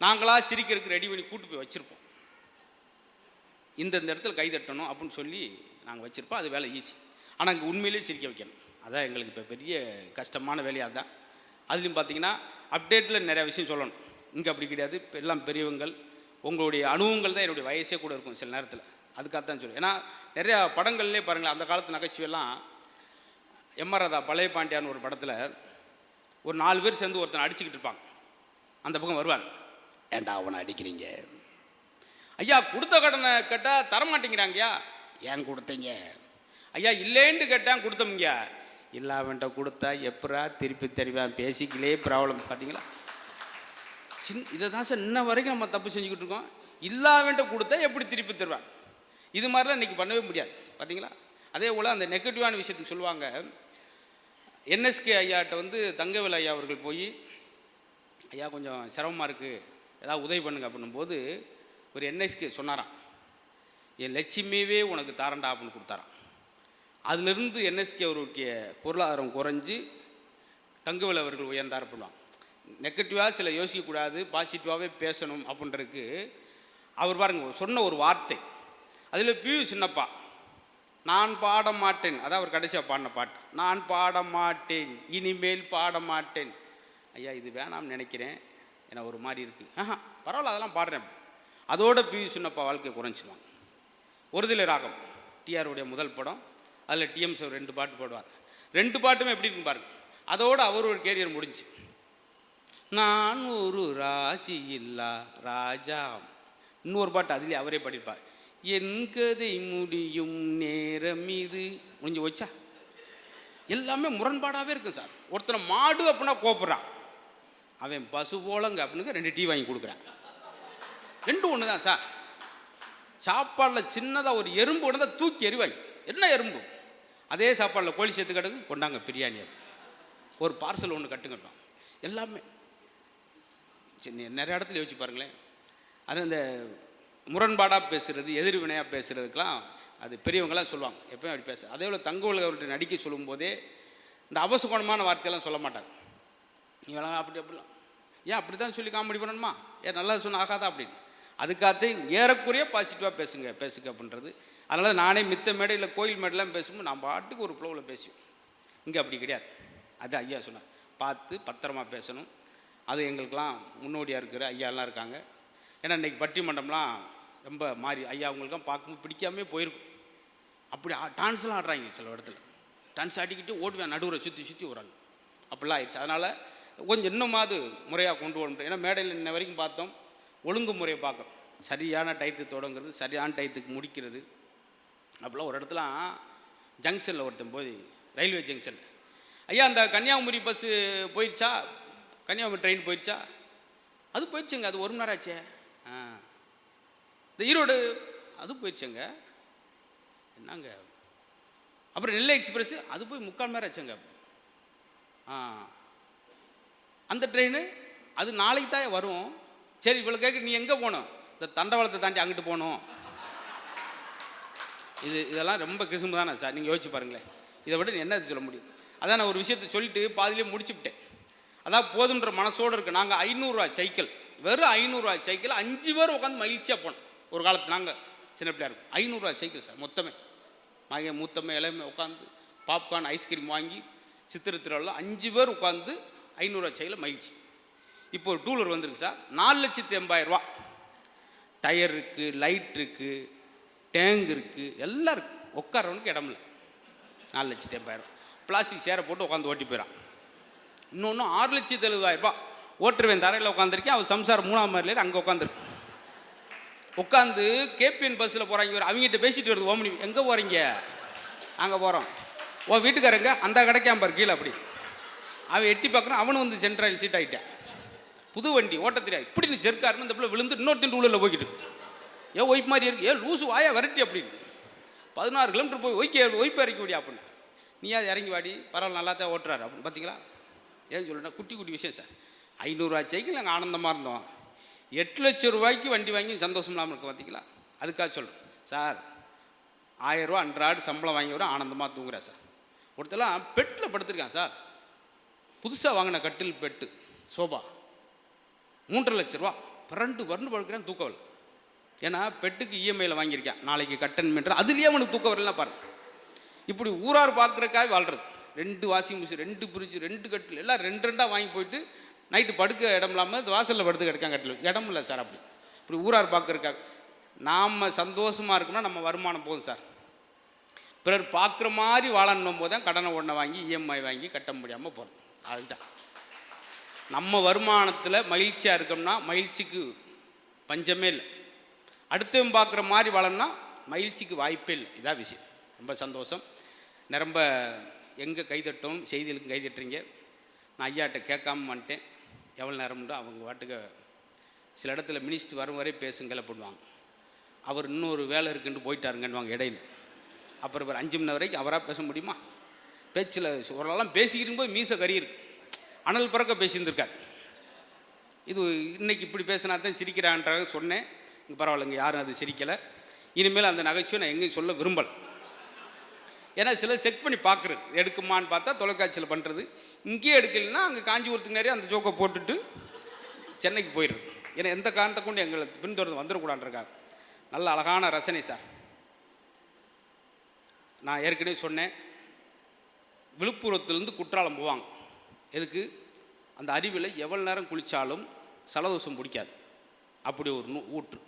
நாங்களாக சிரிக்கிறதுக்கு ரெடி பண்ணி கூட்டு போய் வச்சுருப்போம். இந்த இடத்துல கை தட்டணும் அப்படின்னு சொல்லி நாங்கள் வச்சுருப்போம். அது வேலை ஈஸி. ஆனால் அங்கே உண்மையிலேயே சிரிக்க வைக்கணும். அதான் எங்களுக்கு இப்போ பெரிய கஷ்டமான வேலையாக தான். அதுலேயும் பார்த்திங்கன்னா அப்டேட்டில் நிறையா விஷயம் சொல்லணும். இங்கே அப்படி கிடையாது. எல்லாம் பெரியவங்கள், உங்களுடைய அனுபவங்கள் தான் என்னுடைய வயசே கூட இருக்கும் சில நேரத்தில். அதுக்காகத்தான் சொல்லுவேன். ஏன்னா நிறையா படங்கள்லேயே பாருங்களேன், அந்த காலத்து நகைச்சுவையெல்லாம் எம்ஆர் ராதா பழைய பாண்டியான்னு ஒரு படத்தில் ஒரு 4 பேர் சேர்ந்து ஒருத்தனை அடிச்சுக்கிட்டு இருப்பாங்க. அந்த பக்கம் வருவார், ஏன்டா அவனை அடிக்கிறீங்க? ஐயா கொடுத்த கடனை கேட்டால் தரமாட்டேங்கிறாங்கய்யா. ஏன் கொடுத்தீங்க? ஐயா இல்லைன்னு கேட்டான், கொடுத்தோம்யா. இல்லை அவன்கிட்ட கொடுத்தா எப்பரா திருப்பி தெரிவான், பேசிக்கலே ப்ராப்ளம். பார்த்தீங்களா? இதை தான் சார் இன்ன வரைக்கும் நம்ம தப்பு செஞ்சுக்கிட்டு இருக்கோம். இல்லாவன்ட்ட கொடுத்தா எப்படி திருப்பி தருவான்? இது மாதிரிலாம் இன்றைக்கி பண்ணவே முடியாது. பார்த்தீங்களா? அதே போல் அந்த நெகட்டிவான விஷயத்துக்கு சொல்லுவாங்க. என்எஸ்கே ஐயாட்ட வந்து தங்கவேல் ஐயா அவர்கள் போய், ஐயா கொஞ்சம் சிரமமாக இருக்குது, ஏதாவது உதவி பண்ணுங்க அப்படின்னும்போது ஒரு என்எஸ்கே சொன்னாராம், என் லட்சுமியவே உனக்கு தாரண்டா அப்படின்னு கொடுத்தாராம். அதிலிருந்து என்எஸ்கே அவருடைய பொருளாதாரம் குறைஞ்சி தங்கவேல் அவர்கள் உயர்ந்தார் அப்படின்வாங்க. நெகட்டிவாக சில யோசிக்கக்கூடாது, பாசிட்டிவாகவே பேசணும் அப்படின்றதுக்கு அவர் பாருங்க சொன்ன ஒரு வார்த்தை. அதில் பியூ சின்னப்பா, நான் பாட மாட்டேன், அதான் அவர் கடைசியாக பாடின பாட்டு, நான் பாட மாட்டேன், இனிமேல் பாட மாட்டேன். ஐயா இது வேணாம்னு நினைக்கிறேன், ஏன்னா ஒரு மாதிரி இருக்குது. பரவாயில்ல அதெல்லாம் பாடுறேன். அதோட பியூ சின்னப்பா வாழ்க்கை குறைஞ்சிடுவாங்க. ஒருதலை ராகம் டிஆருடைய முதல் படம், அதில் டிஎம் சார் 2 பாட்டு பாடுவார். 2 பாட்டுமே எப்படி இருக்குன்னு பாருங்க. அதோடு அவர் ஒரு கேரியர் முடிஞ்சு. நான் ஒரு ராஜி இல்லா ராஜா, இன்னொரு பாட்டு அதுலேயே அவரே பாடிப்பார், என் கதை முடியும் நேரம் இது, முடிஞ்சு வச்சா. எல்லாமே முரண்பாடாகவே இருக்கும் சார். ஒருத்தனை மாடு அப்படின்னா கோப்புறான், அவன் பசு போலங்க அப்படின்னு 2 டீ வாங்கி கொடுக்குறான். 2 ஒன்று தான் சார். சாப்பாடில் சின்னதாக ஒரு எறும்பு ஒன்று தான் தூக்கி எறிவாங்க. என்ன எறும்பு? அதே சாப்பாடில் கோழி சேர்த்து கட்டுங்க, கொண்டாங்க பிரியாணி, ஒரு பார்சல் ஒன்று கட்டுங்கட்டோம். எல்லாமே நிறைய இடத்துல யோசிச்சு பாருங்களேன். அது இந்த முரண்பாடாக பேசுகிறது, எதிர்வினையாக பேசுகிறதுக்கெலாம் அது பெரியவங்களாம் சொல்லுவாங்க, எப்போயும் அப்படி பேச. அதே போல் தங்கவேல் அவர்கிட்ட நடிக்க சொல்லும்போதே இந்த அவசகுணமான வார்த்தையெல்லாம் சொல்ல மாட்டார். இவெல்லாம் அப்படி அப்படிலாம், ஏன் அப்படி தான் சொல்லி காமெடி பண்ணணுமா, ஏன் நல்லா சொன்ன ஆகாதா அப்படின்னு. அதுக்காக ஏறக்குறைய பாசிட்டிவாக பேசுங்க அப்படின்றது. அதனால் நானே மித்த மேடையில் கோயில் மேடையெல்லாம் பேசும்போது நான் பாட்டுக்கு ஒரு ஃப்ளோவில் பேசுவேன். இங்கே அப்படி கிடையாது. அது ஐயா சொன்னார், பார்த்து பத்திரமா பேசணும். அது எங்களுக்கெல்லாம் முன்னோடியாக இருக்கிற ஐயாலாம் இருக்காங்க. ஏன்னா இன்றைக்கி பட்டிமன்றம்லாம் ரொம்ப மாறி ஐயா அவங்களுக்கெல்லாம் பார்க்கும்போது பிடிக்காமே போயிருக்கும். அப்படி டான்ஸ்லாம் ஆடுறாங்க, சில இடத்துல டான்ஸ் ஆடிக்கிட்டு ஓடுவேன், நடுவில் சுற்றி சுற்றி வராங்க, அப்படிலாம் ஆயிடுச்சு. அதனால் கொஞ்சம் இன்னுமாவது முறையாக கொண்டு வரணும். ஏன்னா மேடையில் இன்ன வரைக்கும் பார்த்தோம், ஒழுங்கு முறையை பார்க்குறோம், சரியான டயத்துக்கு தொடங்குறது, சரியான டயத்துக்கு முடிக்கிறது. அப்படிலாம் ஒரு இடத்துல ஜங்ஷனில் ஒருத்தன் போய், ரயில்வே ஜங்ஷன், ஐயா அந்த கன்னியாகுமரி பஸ்ஸு போயிடுச்சா, கன்னியாகுமரி ட்ரெயின் போயிடுச்சா? அது போயிடுச்சுங்க, அது 1 மணி நேரம் ஆச்சே. இந்த ஈரோடு அது போயிடுச்சுங்க, என்னங்க. அப்புறம் நெல்லை எக்ஸ்பிரஸ் அது போய் 3/4 மணி நேரம் ஆச்சுங்க. அந்த ட்ரெயின் அது நாளைக்கு தான் வரும். சரி இவ்வளோ கேட்க நீ எங்கே போகணும்? இந்த தண்டவாளத்தை தாண்டி அங்கிட்டு போகணும். இதெல்லாம் ரொம்ப கிசும்பு தானே சார், நீங்கள் யோசிச்சு பாருங்களேன். இதை விட என்ன சொல்ல முடியும்? அதான் நான் ஒரு விஷயத்தை சொல்லிட்டு பாதிலே முடிச்சுவிட்டேன். அதான் போதுன்ற மனசோடு இருக்குது. நாங்கள் 500 ரூபா சைக்கிள், வெறும் 500 ரூபா சைக்கிள் 5 பேர் உட்காந்து மகிழ்ச்சியாக போனோம். ஒரு காலத்தில் நாங்கள் சின்ன பிள்ளையா இருக்கும். 500 ரூபா சைக்கிள் சார், மொத்தமே மகன் மூத்தமே எல்லாமே உட்காந்து பாப்கார்ன் ஐஸ்கிரீம் வாங்கி சித்திரை திருவிழா 5 பேர் உட்காந்து 500 ரூபா சைக்கிள் மகிழ்ச்சி. இப்போ ஒரு டூலர் வந்துருக்கு சார், 4,80,000 ரூபா. டயர் இருக்குது, லைட் இருக்குது, டேங்க் இருக்குது, எல்லாம் இருக்குது. உட்காரவனுக்கு இடம் இல்லை. 4,80,000 பிளாஸ்டிக் சேரை போட்டு உட்காந்து ஓட்டி போயிடான். இன்னொன்று 6,70,000 ரூபா. ஓட்டுருவேன் தரையில் உட்காந்துருக்கேன், அவர் சம்சாரம் 3ஆம் மாடியில் அங்கே உட்காந்துருக்கு. உட்காந்து கேபிஎன் பஸ்ஸில் போகிறாங்க, அவங்ககிட்ட பேசிட்டு வருது. ஓமனி எங்கே போகிறீங்க? அங்கே போகிறோம். ஓ வீட்டுக்காரங்க அந்த கிடைக்காம பாரு கீழே. அப்படி அவன் எட்டி பார்க்குறான், அவனும் வந்து சென்ட்ரல் சீட் ஆகிட்டேன். புது வண்டி ஓட்ட தெரியாது, இப்படி நீ ஜெர்க்காருன்னு இந்த பிள்ளை விழுந்து இன்னொருத்தன் டூலரில் போய்கிட்டு ஏன் ஒய்ப் மாதிரி இருக்கு, ஏன் லூசு வாயா வரட்டி அப்படின்னு 16 கிலோமீட்டர் போய் ஒய்ப்பு இறக்கி விடியா அப்படின்னு. நீயா இறங்கி வாடி, பரவாயில்ல நல்லா தான் ஓட்டுறாரு அப்படின்னு. பார்த்தீங்களா ஏன் சொல்லுன்னா குட்டி குட்டி விஷயம் சார். 500 ரூபா சைக்கிள் நாங்கள் ஆனந்தமாக இருந்தோம். 8 லட்சம் ரூபாய்க்கு வண்டி வாங்கி சந்தோஷம் இல்லாமல் இருக்கு. பார்த்தீங்களா, அதுக்காக சொல்கிறேன் சார். 1000 ரூபா அன்றாடு சம்பளம் வாங்கி வர ஆனந்தமாக தூங்குறேன் சார். ஒருத்தலாம் பெட்டில் படுத்துருக்கான் சார், புதுசாக வாங்கின கட்டில் பெட்டு சோபா 3.5 லட்ச ரூபா. பரண்டு படுக்கிறேன், தூக்கம் வரல. ஏன்னா பெட்டுக்கு இஎம்ஐயில் வாங்கியிருக்கேன், நாளைக்கு கட்டன் மீட்டர், அதுலேயே அவனுக்கு தூக்கம் வரலாம் பாருங்க. இப்படி ஊரார் பார்க்குறக்காக வாழ்கிறது. 2 வாஷிங் மிஷின், 2 ஃப்ரிட்ஜ், 2 கட்டில் எல்லாம் 2 வாங்கி போயிட்டு நைட்டு படுக்க இடம் இல்லாமல் வாசலில் படுத்து கிடக்கான். கட்டில் இடம் இல்லை சார். இப்படி ஊரார் பார்க்குறக்காக நாம் சந்தோஷமாக இருக்கணும்னா நம்ம வருமானம் போதும் சார். பிறர் பார்க்குற மாதிரி வாழணும் போது தான் கடனை உடனே வாங்கி இஎம்ஐ வாங்கி கட்ட முடியாமல் போகிறோம். அதுதான் நம்ம வருமானத்தில் மகிழ்ச்சியாக இருக்கோம்னா மகிழ்ச்சிக்கு பஞ்சமே இல்லை. அடுத்தவன் பார்க்குற மாதிரி வாழணும்னா மகிழ்ச்சிக்கு வாய்ப்பே இல்லை. இதான் விஷயம். ரொம்ப சந்தோஷம். நிரம்ப எங்கே கைதட்டும் செய்திகளுக்கு கைதட்டுறீங்க. நான் ஐயாட்ட கேட்காம வந்துட்டேன். எவ்வளோ நேரம்னு அவங்க வாட்டுக்கு சில இடத்துல மினிஸ்டர் வரும் வரை பேசுங்களை போடுவாங்க. அவர் இன்னொரு வேலை இருக்குன்னு போயிட்டாருங்கன்னுவாங்க இடையில. அப்புறம் ஒரு 5 மணி வரைக்கும் அவராக பேச முடியுமா? பேச்சில் ஓரளவு பேசிக்கிட்டு போது மீசை கறி இருக்கு, அனல் பிறக்க பேசியிருந்திருக்காரு. இது இன்னைக்கு இப்படி பேசினா தான் சிரிக்கிறான்றாக சொன்னேன். பரவாயில்லைங்க, யாரும் அது சிரிக்கலை. இனிமேல் அந்த நகைச்சுவை நான் எங்கேயும் சொல்ல விரும்பலை. ஏன்னா சிலர் செக் பண்ணி பார்க்குறது, எடுக்குமான்னு பார்த்தா தொலைக்காட்சியில் பண்ணுறது. இங்கேயே எடுக்கலைன்னா அங்கே காஞ்சிபுரத்துக்கு நிறைய அந்த ஜோக்கை போட்டுட்டு சென்னைக்கு போயிடுறது. ஏன்னா எந்த காரணத்தை கொண்டு எங்களை பின்தொடர்ந்து வந்துடக்கூடாதுருக்காங்க. நல்ல அழகான ரசனை சார். நான் ஏற்கனவே சொன்னேன், விழுப்புரத்துலேருந்து குற்றாலம் போவாங்க. எதுக்கு? அந்த அருவியில் எவ்வளோ நேரம் குளித்தாலும் சலதோஷம் பிடிக்காது. அப்படி ஒரு ஊற்று.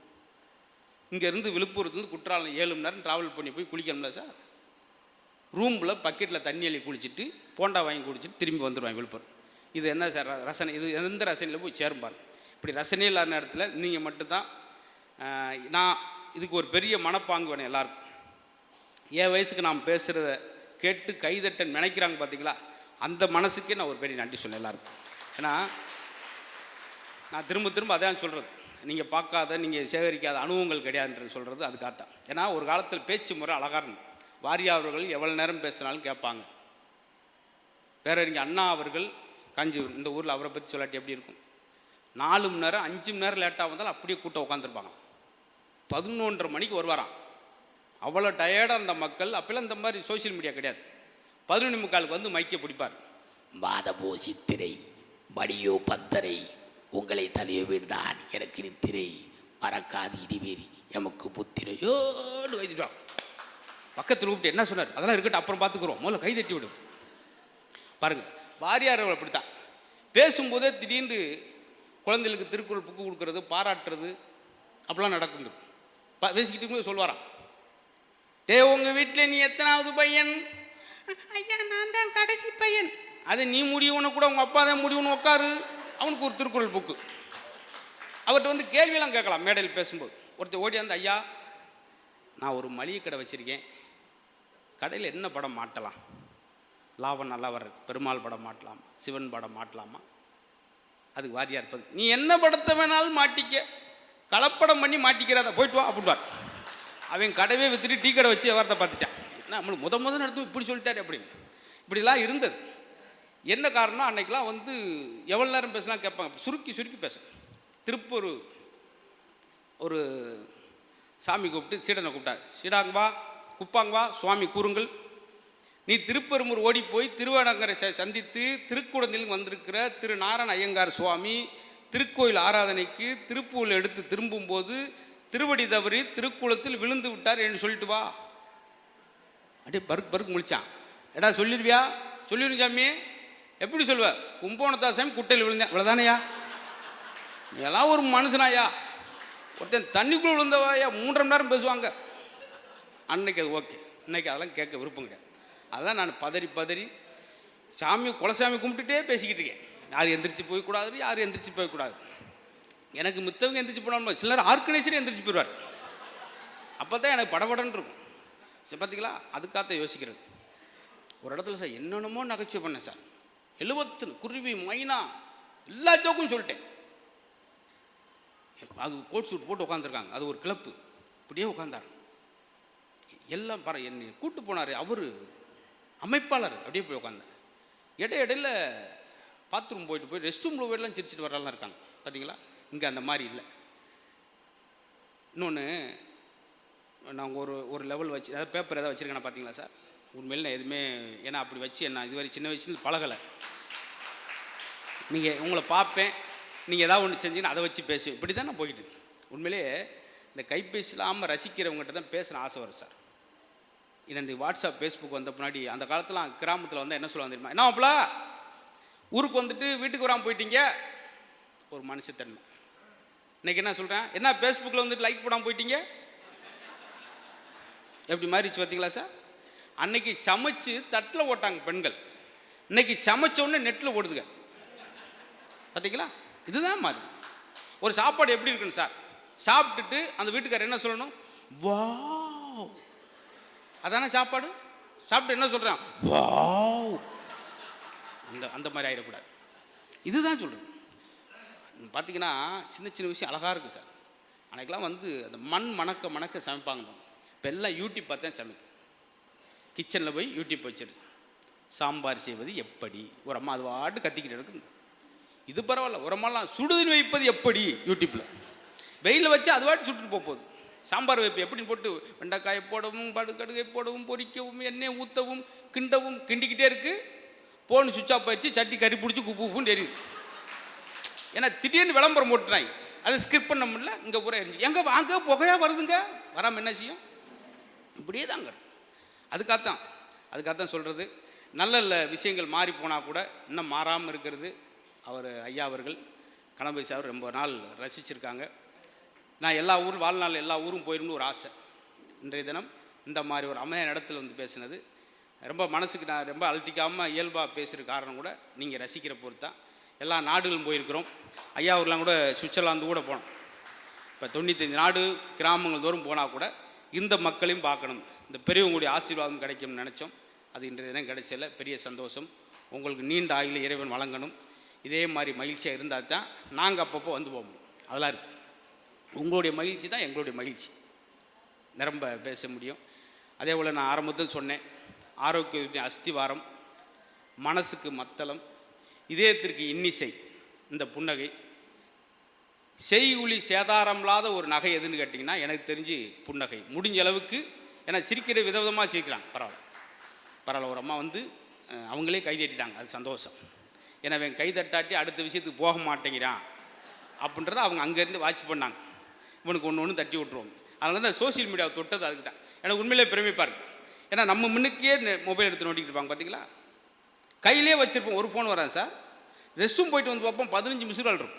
இங்கேருந்து விழுப்புரத்துலேருந்து குற்றாலம் 7 மணி நேரம் ட்ராவல் பண்ணி போய் குளிக்கணும்ல சார். ரூமில் பக்கெட்டில் தண்ணி அள்ளி குளிச்சுட்டு போண்டா வாங்கி குடிச்சிட்டு திரும்பி வந்துடுவாங்க விழுப்புரம். இது என்ன சார் ரசனை? இது எந்த ரசனையில் போய் சேரும்பார். இப்படி ரசனை இல்லாத நேரத்தில் நீங்கள் மட்டும்தான். நான் இதுக்கு ஒரு பெரிய மனப்பாங்கு வேணும் எல்லாருக்கும். என் வயசுக்கு நான் பேசுகிறத கேட்டு கைதட்டன் நினைக்கிறாங்க பார்த்தீங்களா, அந்த மனசுக்கே நான் ஒரு பெரிய நன்றி சொன்னேன் எல்லாருக்கும். ஏன்னா நான் திரும்ப அதான் சொல்கிறது, நீங்கள் பார்க்காத நீங்கள் சேகரிக்காத அனுபவங்கள் கிடையாதுன்றது சொல்கிறது அதுக்காகத்தான். ஏன்னா ஒரு காலத்தில் பேச்சு முறை அழகாக இருந்தது. வாரியா அவர்கள் எவ்வளோ நேரம் பேசினாலும் கேட்பாங்க. பேரறிஞர் அண்ணா அவர்கள் காஞ்சிபுரம் இந்த ஊரில் அவரை பற்றி சொல்லாட்டி எப்படி இருக்கும்? 4 மணி நேரம் 5 மணி நேரம் லேட்டாக வந்தாலும் அப்படியே கூட்டம் உட்காந்துருப்பாங்க. 11:30 மணிக்கு வருவாராம். அவ்வளோ டயர்டாக இருந்த மக்கள். அப்போல்லாம் இந்த மாதிரி சோசியல் மீடியா கிடையாது. 11:45 வந்து மைக்கை பிடிப்பார். மாதபோ சித்திரை மடியோ பத்தரை உங்களை தலைய வீடுதான் எனக்கு நித்திரை மறக்காது இடிவேறி எமக்கு புத்திரையோடு வைத்துட்டோம். பக்கத்தில் கூப்பிட்டு என்ன சொன்னார்? அதெல்லாம் இருக்கட்டும், அப்புறம் பார்த்துக்குறோம், முதல்ல கை தட்டி விடும். பாருங்கள், வாரியார் அப்படித்தான் பேசும்போதே திடீர்னு குழந்தைகளுக்கு திருக்குறள் புக்கு கொடுக்கறது, பாராட்டுறது அப்படிலாம் நடக்குது. பேசிக்கிட்டு இருக்கும்போது சொல்வாராம், உங்கள் வீட்டில் நீ எத்தனாவது பையன்? ஐயா நான் தான் கடைசி பையன். அது நீ முடிவுன்னு கூட உங்கள் அப்பா தான் முடிவுன்னு உட்காரு. அவனுக்கு ஒரு திருக்குறள் புக்கு. அவர்கிட்ட வந்து கேள்வியெல்லாம் கேட்கலாம் மேடையில் பேசும்போது. ஒருத்தர் ஓடியாந்து, ஐயா நான் ஒரு மளிகை கடை வச்சுருக்கேன், கடையில் என்ன படம் மாட்டலாம்? லாபம் நல்லா வர்றது, பெருமாள் படம் மாட்டலாமா, சிவன் படம் மாட்டலாமா? அதுக்கு வாரியாக இருப்பது, நீ என்ன படத்தை வேணாலும் மாட்டிக்க, கலப்படம் பண்ணி மாட்டிக்கிறாத, போயிட்டு வா அப்படின்வார். அவன் கடையே விற்றுட்டு டீ கடை வச்சு வியாபாரத்தை பார்த்துட்டான். நம்மளுக்கு முதல் நடத்தும் இப்படி சொல்லிட்டாரு அப்படின்னு. இப்படிலாம் இருந்தது. என்ன காரணம்? அன்னைக்கெலாம் வந்து எவ்வளோ நேரம் பேசலாம் கேட்பாங்க, சுருக்கி சுருக்கி பேச. திருப்பூர் ஒரு சாமி கூப்பிட்டு சீடனை கூப்பிட்டார். சீடாங்க வா, குப்பாங்க வா, சுவாமி கூறுங்கள். நீ திருப்பெரும்பூர் ஓடி போய் திருவேடங்கரை சந்தித்து திருக்குடத்தில் வந்திருக்கிற திரு நாராயண ஐயங்கார் சுவாமி திருக்கோயில் ஆராதனைக்கு திருப்பூரில் எடுத்து திரும்பும்போது திருவடி தவறி திருக்குளத்தில் விழுந்து விட்டார் என்று சொல்லிட்டு வா. அப்படியே பருக்கு முடிச்சான். எடா சொல்லிடுவியா? சொல்லிடு சாமி. எப்படி சொல்லுவ? கும்போணத்தாசாமி குட்டையில் விழுந்தேன், இவ்வளோதானையா? எல்லாம் ஒரு மனுஷனாயா? ஒருத்தன் தண்ணிக்குள்ளே விழுந்தவாயா 3.5 மணி நேரம் பேசுவாங்க. அன்னைக்கு அது ஓகே. இன்னைக்கு அதெல்லாம் கேட்க விருப்பம் கிடையாது. அதான் நான் பதறி சாமி குலசாமி கும்பிட்டுட்டே பேசிக்கிட்டு இருக்கேன். யாரும் எந்திரிச்சு போய்க்கூடாது, யாரும் எந்திரிச்சு போய்க்கூடாது. எனக்கு மித்தவங்க எந்திரிச்சு போனாலும் சிலர் ஆர்கனைசரே எந்திரிச்சு போயிடுவார். அப்போ தான் எனக்கு படபடன்னு இருக்கும். சரி பார்த்தீங்களா, அதுக்காக யோசிக்கிறது. ஒரு இடத்துல சார் என்னென்னமோ நகைச்சுவை பண்ணேன் சார். 70 குருவி மைனா எல்லா ஜோக்கும் சொல்லிட்டேன். அது கோட் சூட் போட்டு உட்காந்துருக்காங்க. அது ஒரு கிளப்பு. இப்படியே உட்காந்தார். எல்லாம் என்னை கூட்டு போனார். அவர் அமைப்பாளர். அப்படியே போய் உட்காந்தார். இடையில பாத்ரூம் போய் ரெஸ்ட் ரூமில் போய்லாம் சிரிச்சிட்டு வரலாம் இருக்காங்க. பார்த்தீங்களா? இங்கே அந்த மாதிரி இல்லை. இன்னொன்று, நாங்கள் ஒரு லெவல் வச்சு ஏதாவது பேப்பர் ஏதாவது வச்சுருக்கேன்னா பார்த்தீங்களா சார்? உண்மையில் நான் எதுவுமே, ஏன்னா அப்படி வச்சு என்ன இதுவரை சின்ன வயசுலேருந்து பழகலை. நீங்கள் உங்களை பார்ப்பேன், நீங்கள் ஏதாவது ஒன்று செஞ்சீங்கன்னா அதை வச்சு பேசுவேன். இப்படி தான் நான் போய்கிட்டு. உண்மையிலே இந்த கைபேசி இல்லாமல் ரசிக்கிறவங்ககிட்ட தான் பேசுகிற ஆசை வரும் சார். ஏன்னா இந்த வாட்ஸ்அப் ஃபேஸ்புக் வந்த முன்னாடி அந்த காலத்தில் கிராமத்தில் வந்து என்ன சொல்லுவாங்க தெரியுமா? என்ன அப்பலா ஊருக்கு வந்துட்டு வீட்டுக்கு வராமல் போயிட்டீங்க, ஒரு மனுஷத்தன்மை. இன்றைக்கி என்ன சொல்கிறேன், என்ன ஃபேஸ்புக்கில் வந்துட்டு லைக் போடாமல் போயிட்டீங்க, எப்படி மாறிச்சு பார்த்தீங்களா சார்? அன்னைக்கு சமைச்சு தட்டில் ஓட்டாங்க பெண்கள், இன்னைக்கு சமைச்சோடனே நெட்டில் ஓடுதுங்க. பார்த்தீங்களா? இதுதான் மாதிரி. ஒரு சாப்பாடு எப்படி இருக்குன்னு சார், சாப்பிட்டுட்டு அந்த வீட்டுக்காரர் என்ன சொல்லணும்? வாவ், அதானே சாப்பாடு. சாப்பிட்டு என்ன சொல்கிறான்? வாவ். அந்த மாதிரி ஆகிடக்கூடாது. இதுதான் சொல்கிறேன். பார்த்தீங்கன்னா சின்ன சின்ன விஷயம் அழகாக இருக்குது சார். அன்றைக்கெலாம் வந்து அந்த மண் மணக்க சமைப்பாங்க. இப்போ எல்லாம் யூடியூப் பார்த்தேன் சமைக்கும். கிச்சனில் போய் யூடியூப் வச்சிரு, சாம்பார் செய்வது எப்படி, ஒரு அம்மா அது வாட்டு கத்திக்கிட்டு இருக்குது. இது பரவாயில்ல, ஒரு அம்மாலாம் சுடுதண்ணி வைப்பது எப்படி யூடியூப்பில், வெயிலில் வச்சு அது வாட்டு சுட்டுட்டு போகுது. சாம்பார் வைப்பு எப்படின்னு போட்டு வெண்டைக்காயை போடவும், கடுகை போடவும், பொரிக்கவும், எண்ணெய் ஊற்றவும், கிண்டவும், கிண்டிக்கிட்டே இருக்குது. போன் சுவிட்ச் ஆஃப் வச்சு சட்டி கறி பிடிச்சி குப்புன்னு எரியுது. ஏன்னா திடீர்னு விளம்பரம் போட்டுறாங்க, அதை ஸ்கிப் பண்ண முடியல. இங்கே பூரா எரிஞ்சு எங்கே வாங்க புகையாக வருதுங்க, வராமல் என்ன செய்யும்? இப்படியே தாங்க. அதுக்காகத்தான் சொல்கிறது. நல்ல விஷயங்கள் மாறி போனால் கூட இன்னும் மாறாமல் இருக்கிறது. அவர் ஐயா அவர்கள் கணபதி அவர் ரொம்ப நாள் ரசிச்சிருக்காங்க. நான் எல்லா ஊரும் வாழ்நாள் எல்லா ஊரும் போயிடணும்னு ஒரு ஆசை. இன்றைய தினம் இந்த மாதிரி ஒரு அமைதியான இடத்துல வந்து பேசினது ரொம்ப மனசுக்கு நான் ரொம்ப அழட்டிக்காமல் இயல்பாக பேசுகிற காரணம் கூட நீங்கள் ரசிக்கிற பொறுத்து தான். எல்லா நாடுகளும் போயிருக்கிறோம். ஐயா அவர்லாம் கூட சுவிட்சர்லாந்து கூட போனோம். இப்போ 95 நாடு கிராமங்கள் தோறும் போனால் கூட இந்த மக்களையும் பார்க்கணும், இந்த பெரியவங்களுடைய ஆசீர்வாதம் கிடைக்கும்னு நினச்சோம். அது இன்றைய தினம் கிடைச்சல பெரிய சந்தோஷம். உங்களுக்கு நீண்ட ஆயுளை இறைவன் வழங்கணும். இதே மாதிரி மகிழ்ச்சியாக இருந்தால் தான் நாங்கள் அப்பப்போ வந்து போவோம். அதெல்லாம் இருக்குது. உங்களுடைய மகிழ்ச்சி தான் எங்களுடைய மகிழ்ச்சி. நிரம்ப பேச முடியும். அதே போல் நான் ஆரம்பத்தில் சொன்னேன், ஆரோக்கியத்தின் அஸ்திவாரம், மனசுக்கு மத்தளம், இதயத்திற்கு இன்னிசை இந்த புன்னகை. செய்குலி சேதாரம் இல்லாத ஒரு நகை எதுன்னு கேட்டிங்கன்னா எனக்கு தெரிஞ்சு புன்னகை. முடிஞ்ச அளவுக்கு, ஏன்னா சிரிக்கிற விதவிதமாக சிரிக்கிறாங்க, பரவாயில்ல. ஒரு அம்மா வந்து அவங்களே கை தட்டிட்டாங்க, அது சந்தோஷம். ஏன்னா அவன் கை தட்டாட்டி அடுத்த விஷயத்துக்கு போக மாட்டேங்கிறான் அப்படின்றத அவங்க அங்கேருந்து வாட்ச் பண்ணாங்க. இவனுக்கு ஒன்று தட்டி விட்ருவோம். அதனால தான் சோசியல் மீடியாவை தொட்டது அதுக்கு தான். எனக்கு உண்மையிலே பெருமைப்பாக இருக்குது. ஏன்னா நம்ம முன்னுக்கே மொபைல் எடுத்து நோட்டிக்கிட்டு இருப்பாங்க. பார்த்தீங்களா? கையிலே வச்சுருப்போம். ஒரு ஃபோன் வராது சார், ரெஸ்ட் ரூம் போயிட்டு வந்து பார்ப்போம் 15 மிஸ்டு கால் இருக்கும்.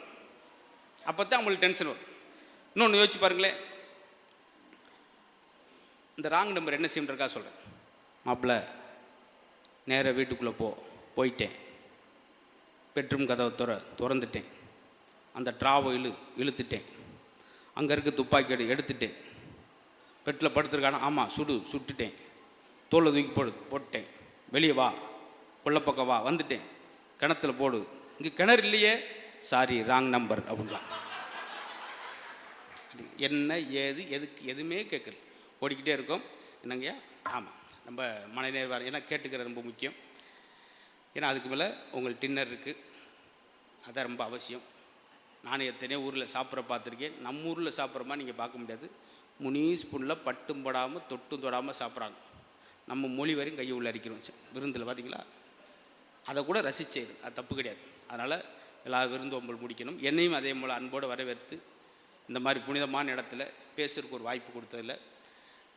அப்போ தான் அவங்களுக்கு டென்ஷன் வரும். இன்னொன்று யோசிச்சு பாருங்களேன், இந்த ராங் நம்பர் என்ன செய்யறக்கா சொல்கிறேன். மாப்பிள்ளை நேராக வீட்டுக்குள்ளே போயிட்டேன், பெட்ரூம் கதவை திறந்துட்டேன், அந்த ட்ராவை இழுத்துட்டேன், அங்கே இருக்க துப்பாக்கி எடுத்துட்டேன், பெட்டில் படுத்துருக்கானா, ஆமாம் சுட்டுட்டேன், தோலை தூக்கி போட்டுட்டேன், வெளியே வா, கொல்லப்பக்கம் வா, வந்துட்டேன், கிணத்துல போடு, இங்கே கிணறு இல்லையே, சாரி ராங் நம்பர் அப்படின்னா என்ன ஏது எதுக்கு எதுவுமே கேட்கல, ஓடிக்கிட்டே இருக்கோம். என்னங்கய்யா, ஆமாம் நம்ம மனநேர் வர, ஏன்னா கேட்டுக்கிறது ரொம்ப முக்கியம். ஏன்னா அதுக்கு மேலே உங்களுக்கு டின்னர் இருக்குது, அதான் ரொம்ப அவசியம். நானும் எத்தனையோ ஊரில் சாப்பிட்ற பார்த்துருக்கேன். நம்ம ஊரில் சாப்பிட்றமா நீங்கள் பார்க்க முடியாது. முனி ஸ்பூனில் பட்டும் படாமல் தொட்டும் தொடாமல் சாப்பிட்றாங்க. நம்ம மொழி வரையும் கையை உள்ள அரிக்கிறோம் விருந்தில், பார்த்தீங்களா? அதை கூட ரசிச்சது, அது தப்பு கிடையாது. அதனால் எல்லா விருந்தோம்பல் முடிக்கணும். என்னையும் அதே போல் அன்போடு வரவேற்று இந்த மாதிரி புனிதமான இடத்துல பேசுறதுக்கு ஒரு வாய்ப்பு கொடுத்ததில்ல.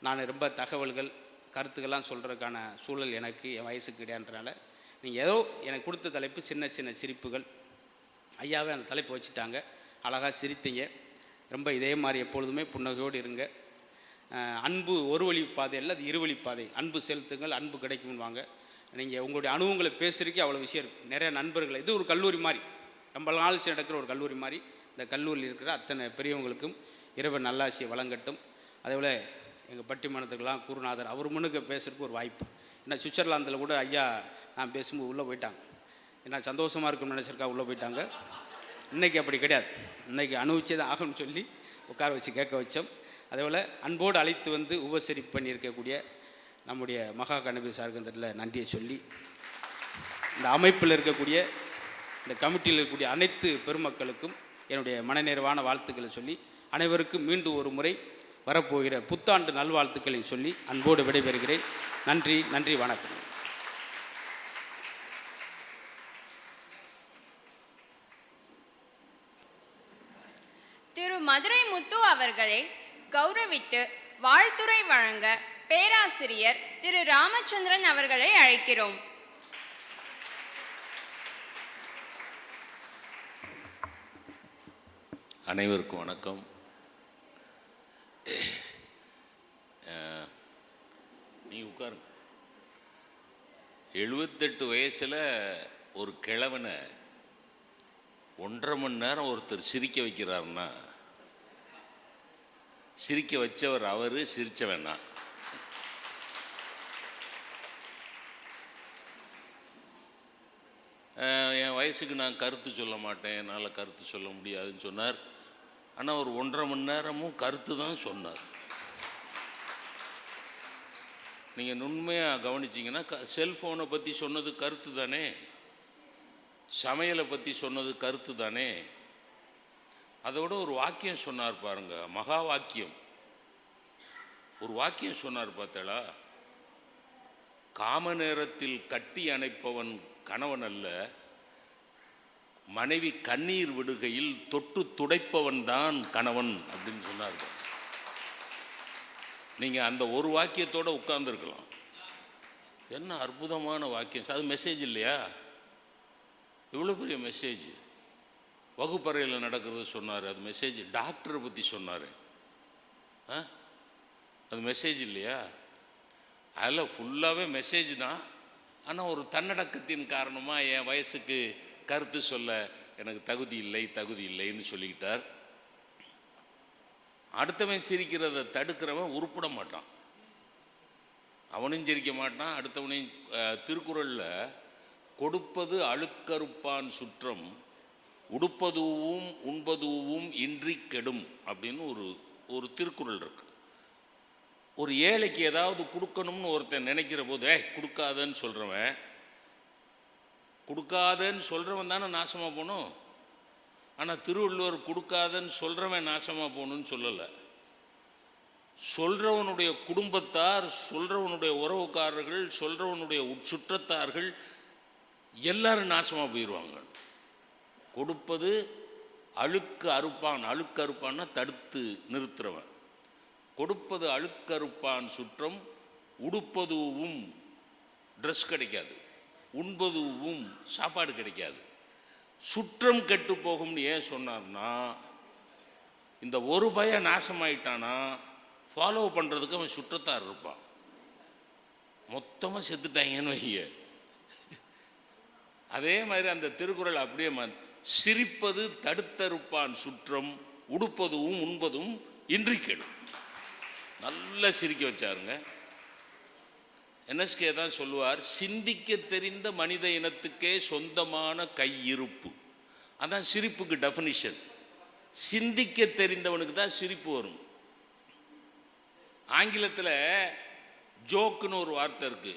நான் ரொம்ப தகவல்கள் கருத்துக்கள்லாம் சொல்கிறதுக்கான சூழல் எனக்கு என் வயசுக்கு கிடையாதுன்றனால நீங்கள் ஏதோ எனக்கு கொடுத்த தலைப்பு சின்ன சின்ன சிரிப்புகள். ஐயாவே அந்த தலைப்பு வச்சுட்டாங்க, அழகாக சிரித்தீங்க. ரொம்ப இதே மாதிரி எப்பொழுதுமே புன்னகையோடு இருங்க. அன்பு ஒரு வழி பாதை அல்ல, அது இருவழி பாதை. அன்பு செலுத்துங்கள், அன்பு கிடைக்கும்வாங்க. நீங்கள் உங்களுடைய அனுபவங்களை பேசுகிறதுக்கே அவ்வளோ விஷயம் இருக்குது. நிறைய நண்பர்களை, இது ஒரு கல்லூரி மாதிரி, ரொம்ப நாள் நடக்கிற ஒரு கல்லூரி மாதிரி. இந்த கல்லூரியில் இருக்கிற அத்தனை பெரியவங்களுக்கும் இறைவன் நல்லாசியை வழங்கட்டும். அதேபோல் எங்கள் பட்டிமன்றத்துக்கெல்லாம் குருநாதர் அவர் முன்னுக்கு பேசுறதுக்கு ஒரு வாய்ப்பு. ஏன்னா சுவிட்சர்லாந்தில் கூட ஐயா நான் பேசும்போது உள்ளே போயிட்டாங்க. ஏன்னா சந்தோஷமாக இருக்கும்னு நினச்சிருக்கா உள்ளே போயிட்டாங்க. இன்றைக்கி அப்படி கிடையாது, இன்றைக்கி அனுபவிச்சது ஆகும்னு சொல்லி உட்கார வச்சு கேட்க வச்சோம். அதேபோல் அன்போடு அழைத்து வந்து உபசரிப்பு பண்ணியிருக்கக்கூடிய நம்முடைய மகா கணபதி சார்கந்தத்தில் நன்றியை சொல்லி, இந்த அமைப்பில் இருக்கக்கூடிய இந்த கமிட்டியில் இருக்கக்கூடிய அனைத்து பெருமக்களுக்கும் என்னுடைய மனநிறைவான வாழ்த்துக்களை சொல்லி, அனைவருக்கும் மீண்டும் ஒரு முறை வரப்போகிற புத்தாண்டு நல்வாழ்த்துக்களை சொல்லி அன்போடு விடைபெறுகிறேன். நன்றி, நன்றி, வணக்கம். திரு மதுரை முத்து அவர்களை கௌரவித்து வாழ்த்துரை வழங்க பேராசிரியர் திரு ராமச்சந்திரன் அவர்களை அழைக்கிறோம். அனைவருக்கும் வணக்கம். நீ உட்காருங்க. 78 வயசில் ஒரு கிழவனை 1.5 மணி நேரம் ஒருத்தர் சிரிக்க வைக்கிறாருன்னா, சிரிக்க வச்சவர் அவர், சிரிச்சவனா? என் வயசுக்கு நான் கருத்து சொல்ல மாட்டேன், என்னால் கருத்து சொல்ல முடியாதுன்னு சொன்னார். ஆனால் ஒரு 1.5 மணி நேரமும் கருத்து தான் சொன்னார். நீங்கள் உண்மையாக கவனிச்சிங்கன்னா, செல்ஃபோனை பற்றி சொன்னது கருத்து தானே, சமையலை பற்றி சொன்னது கருத்து தானே. அதோட ஒரு வாக்கியம் சொன்னார் பாருங்க, மகா வாக்கியம். ஒரு வாக்கியம் சொன்னார் பார்த்தளா, காம நேரத்தில் கட்டி அணைப்பவன் கணவன் அல்ல, மனைவி கண்ணீர் விடுகையில் தொட்டு துடைப்பவன் தான் கணவன் அப்படின்னு சொன்னார். நீங்கள் அந்த ஒரு வாக்கியத்தோடு உட்கார்ந்துருக்கலாம். என்ன அற்புதமான வாக்கியம்! அது மெசேஜ் இல்லையா? இவ்வளோ பெரிய மெசேஜ். வகுப்பறையில் நடக்கிறது சொன்னார், அது மெசேஜ். டாக்டரை பற்றி சொன்னார், அது மெசேஜ் இல்லையா? அதில் ஃபுல்லாகவே மெசேஜ் தான். ஆனால் ஒரு தன்னடக்கத்தின் காரணமாக என் வயசுக்கு கருத்து சொல்ல எனக்கு தகுதி இல்லைன்னு சொல்லிக்கிட்டார். அடுத்தவன் சிரிக்கிறத தடுக்கிறவன் உருப்பிட மாட்டான், அவனும் சிரிக்க மாட்டான், அடுத்தவனையும். திருக்குறளில் கொடுப்பது அழுக்கறுப்பான் சுற்றம், உடுப்பதுவும் உண்பதுவும் இன்றி கெடும் அப்படின்னு ஒரு திருக்குறள் இருக்கு. ஒரு ஏழைக்கு ஏதாவது கொடுக்கணும்னு ஒருத்தன் நினைக்கிற போது, கொடுக்காதன்னு சொல்கிறவன் தானே நாசமாக போகணும். ஆனால் திருவள்ளுவர் கொடுக்காதன்னு சொல்கிறவன் நாசமாக போகணுன்னு சொல்லலை. சொல்கிறவனுடைய குடும்பத்தார், சொல்கிறவனுடைய உறவுக்காரர்கள், சொல்கிறவனுடைய சுற்றத்தார்கள் எல்லாரும் நாசமாக போயிடுவாங்க. கொடுப்பது அழுக்கறுப்பான்னா தடுத்து நிறுத்துறவன். கொடுப்பது அழுக்கறுப்பான் சுற்றம், உடுப்பதுவும் ட்ரெஸ் கிடைக்காது, உண்பதுவும் சாப்பாடு கிடைக்காது, சுற்றம் கெட்டு போகும்னு ஏன் சொன்னார்னா, இந்த ஒரு பய நாசமாயிட்டானா ஃபாலோ பண்ணுறதுக்கு அவன் சுற்றத்தார் இருப்பான். மொத்தமாக செத்துட்டாங்கன்னு வைங்க. அதே மாதிரி அந்த திருக்குறள் அப்படியே சிரிப்பது தடுத்தறுப்பான் சுற்றம், உடுப்பதும் உண்பதும் இன்றி கெடும். நல்லா சிரிக்க வச்சாருங்க. NSK தான் சொல்லுவார், சிந்திக்க தெரிந்த மனித இனத்துக்கே சொந்தமான கையிருப்பு. அதான் சிரிப்புக்கு டெஃபினிஷன். சிந்திக்க தெரிந்தவனுக்கு தான் சிரிப்பு வரும். ஆங்கிலத்தில் ஜோக்குன்னு ஒரு வார்த்தை இருக்கு.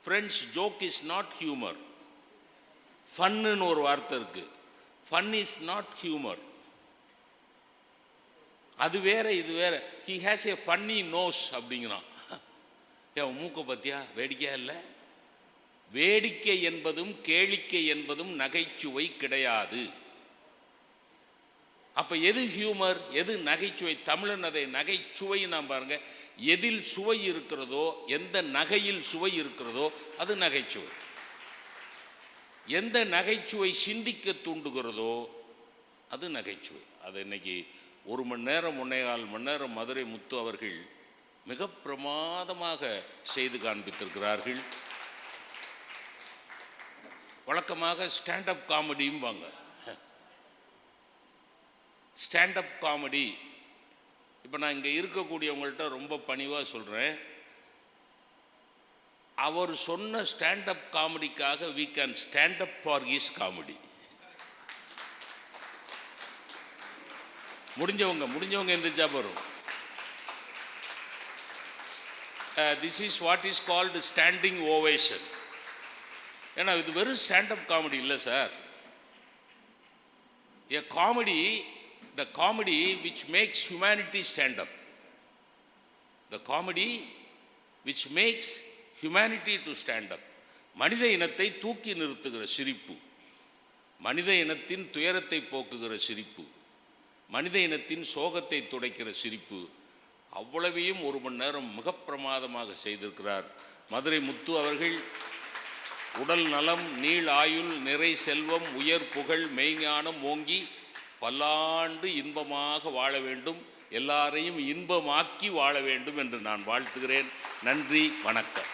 Friends, joke is not humour. ஃபன்னுன்னு ஒரு வார்த்தை இருக்கு. Fun is not humour. அது வேற இது வேற. He has a funny nose அப்படிங்கிறான். ஏன் மூக்க பத்தியா வேடிக்கையா இல்லை? வேடிக்கை என்பதும் கேளிக்கை என்பதும் நகைச்சுவை கிடையாது. அப்ப எது ஹியூமர், எது நகைச்சுவை? தமிழன் அதை நகைச்சுவை நாம் பாருங்க. எதில் சுவை இருக்கிறதோ, எந்த நகையில் சுவை இருக்கிறதோ அது நகைச்சுவை. எந்த நகைச்சுவை சிந்திக்க தூண்டுகிறதோ அது நகைச்சுவை. அது இன்னைக்கு 1 மணி நேரம் 1.25 மணி நேரம் மதுரை முத்து அவர்கள் மிக பிரமாதமாக செய்து காண்பித்திருக்கிறார்கள். வழக்கமாக ஸ்டாண்டப் காமெடியும் வாங்க. ஸ்டாண்டப் காமெடி இப்போ நான் இங்கே இருக்கக்கூடியவங்கள்ட்ட ரொம்ப பணிவாக சொல்கிறேன், அவர் சொன்ன ஸ்டாண்டப் காமெடிக்காக we can stand up for his comedy. முடிஞ்சவங்க எந்திரிச்சா போகிறோம். This is what is called standing ovation. ஏன்னா இது வெறும் ஸ்டாண்டப் காமெடி இல்லை sir. A comedy, the comedy which makes humanity stand up. The comedy which makes humanity to stand up. மனித இனத்தை தூக்கி நிறுத்துகிற சிரிப்பு, மனித இனத்தின் துயரத்தை போக்குகிற சிரிப்பு, மனித இனத்தின் சோகத்தை துடைக்கிற சிரிப்பு, அவ்வளவையும் 1 மணி நேரம் மிக பிரமாதமாக செய்திருக்கிறார் மதுரை முத்து அவர்கள். உடல் நலம், நீள் ஆயுள், நிறை செல்வம், உயர் புகழ், மெய்ஞானம் ஓங்கி பல்லாண்டு இன்பமாக வாழ வேண்டும், எல்லாரையும் இன்பமாக்கி வாழ வேண்டும் என்று நான் வாழ்த்துகிறேன். நன்றி, வணக்கம்.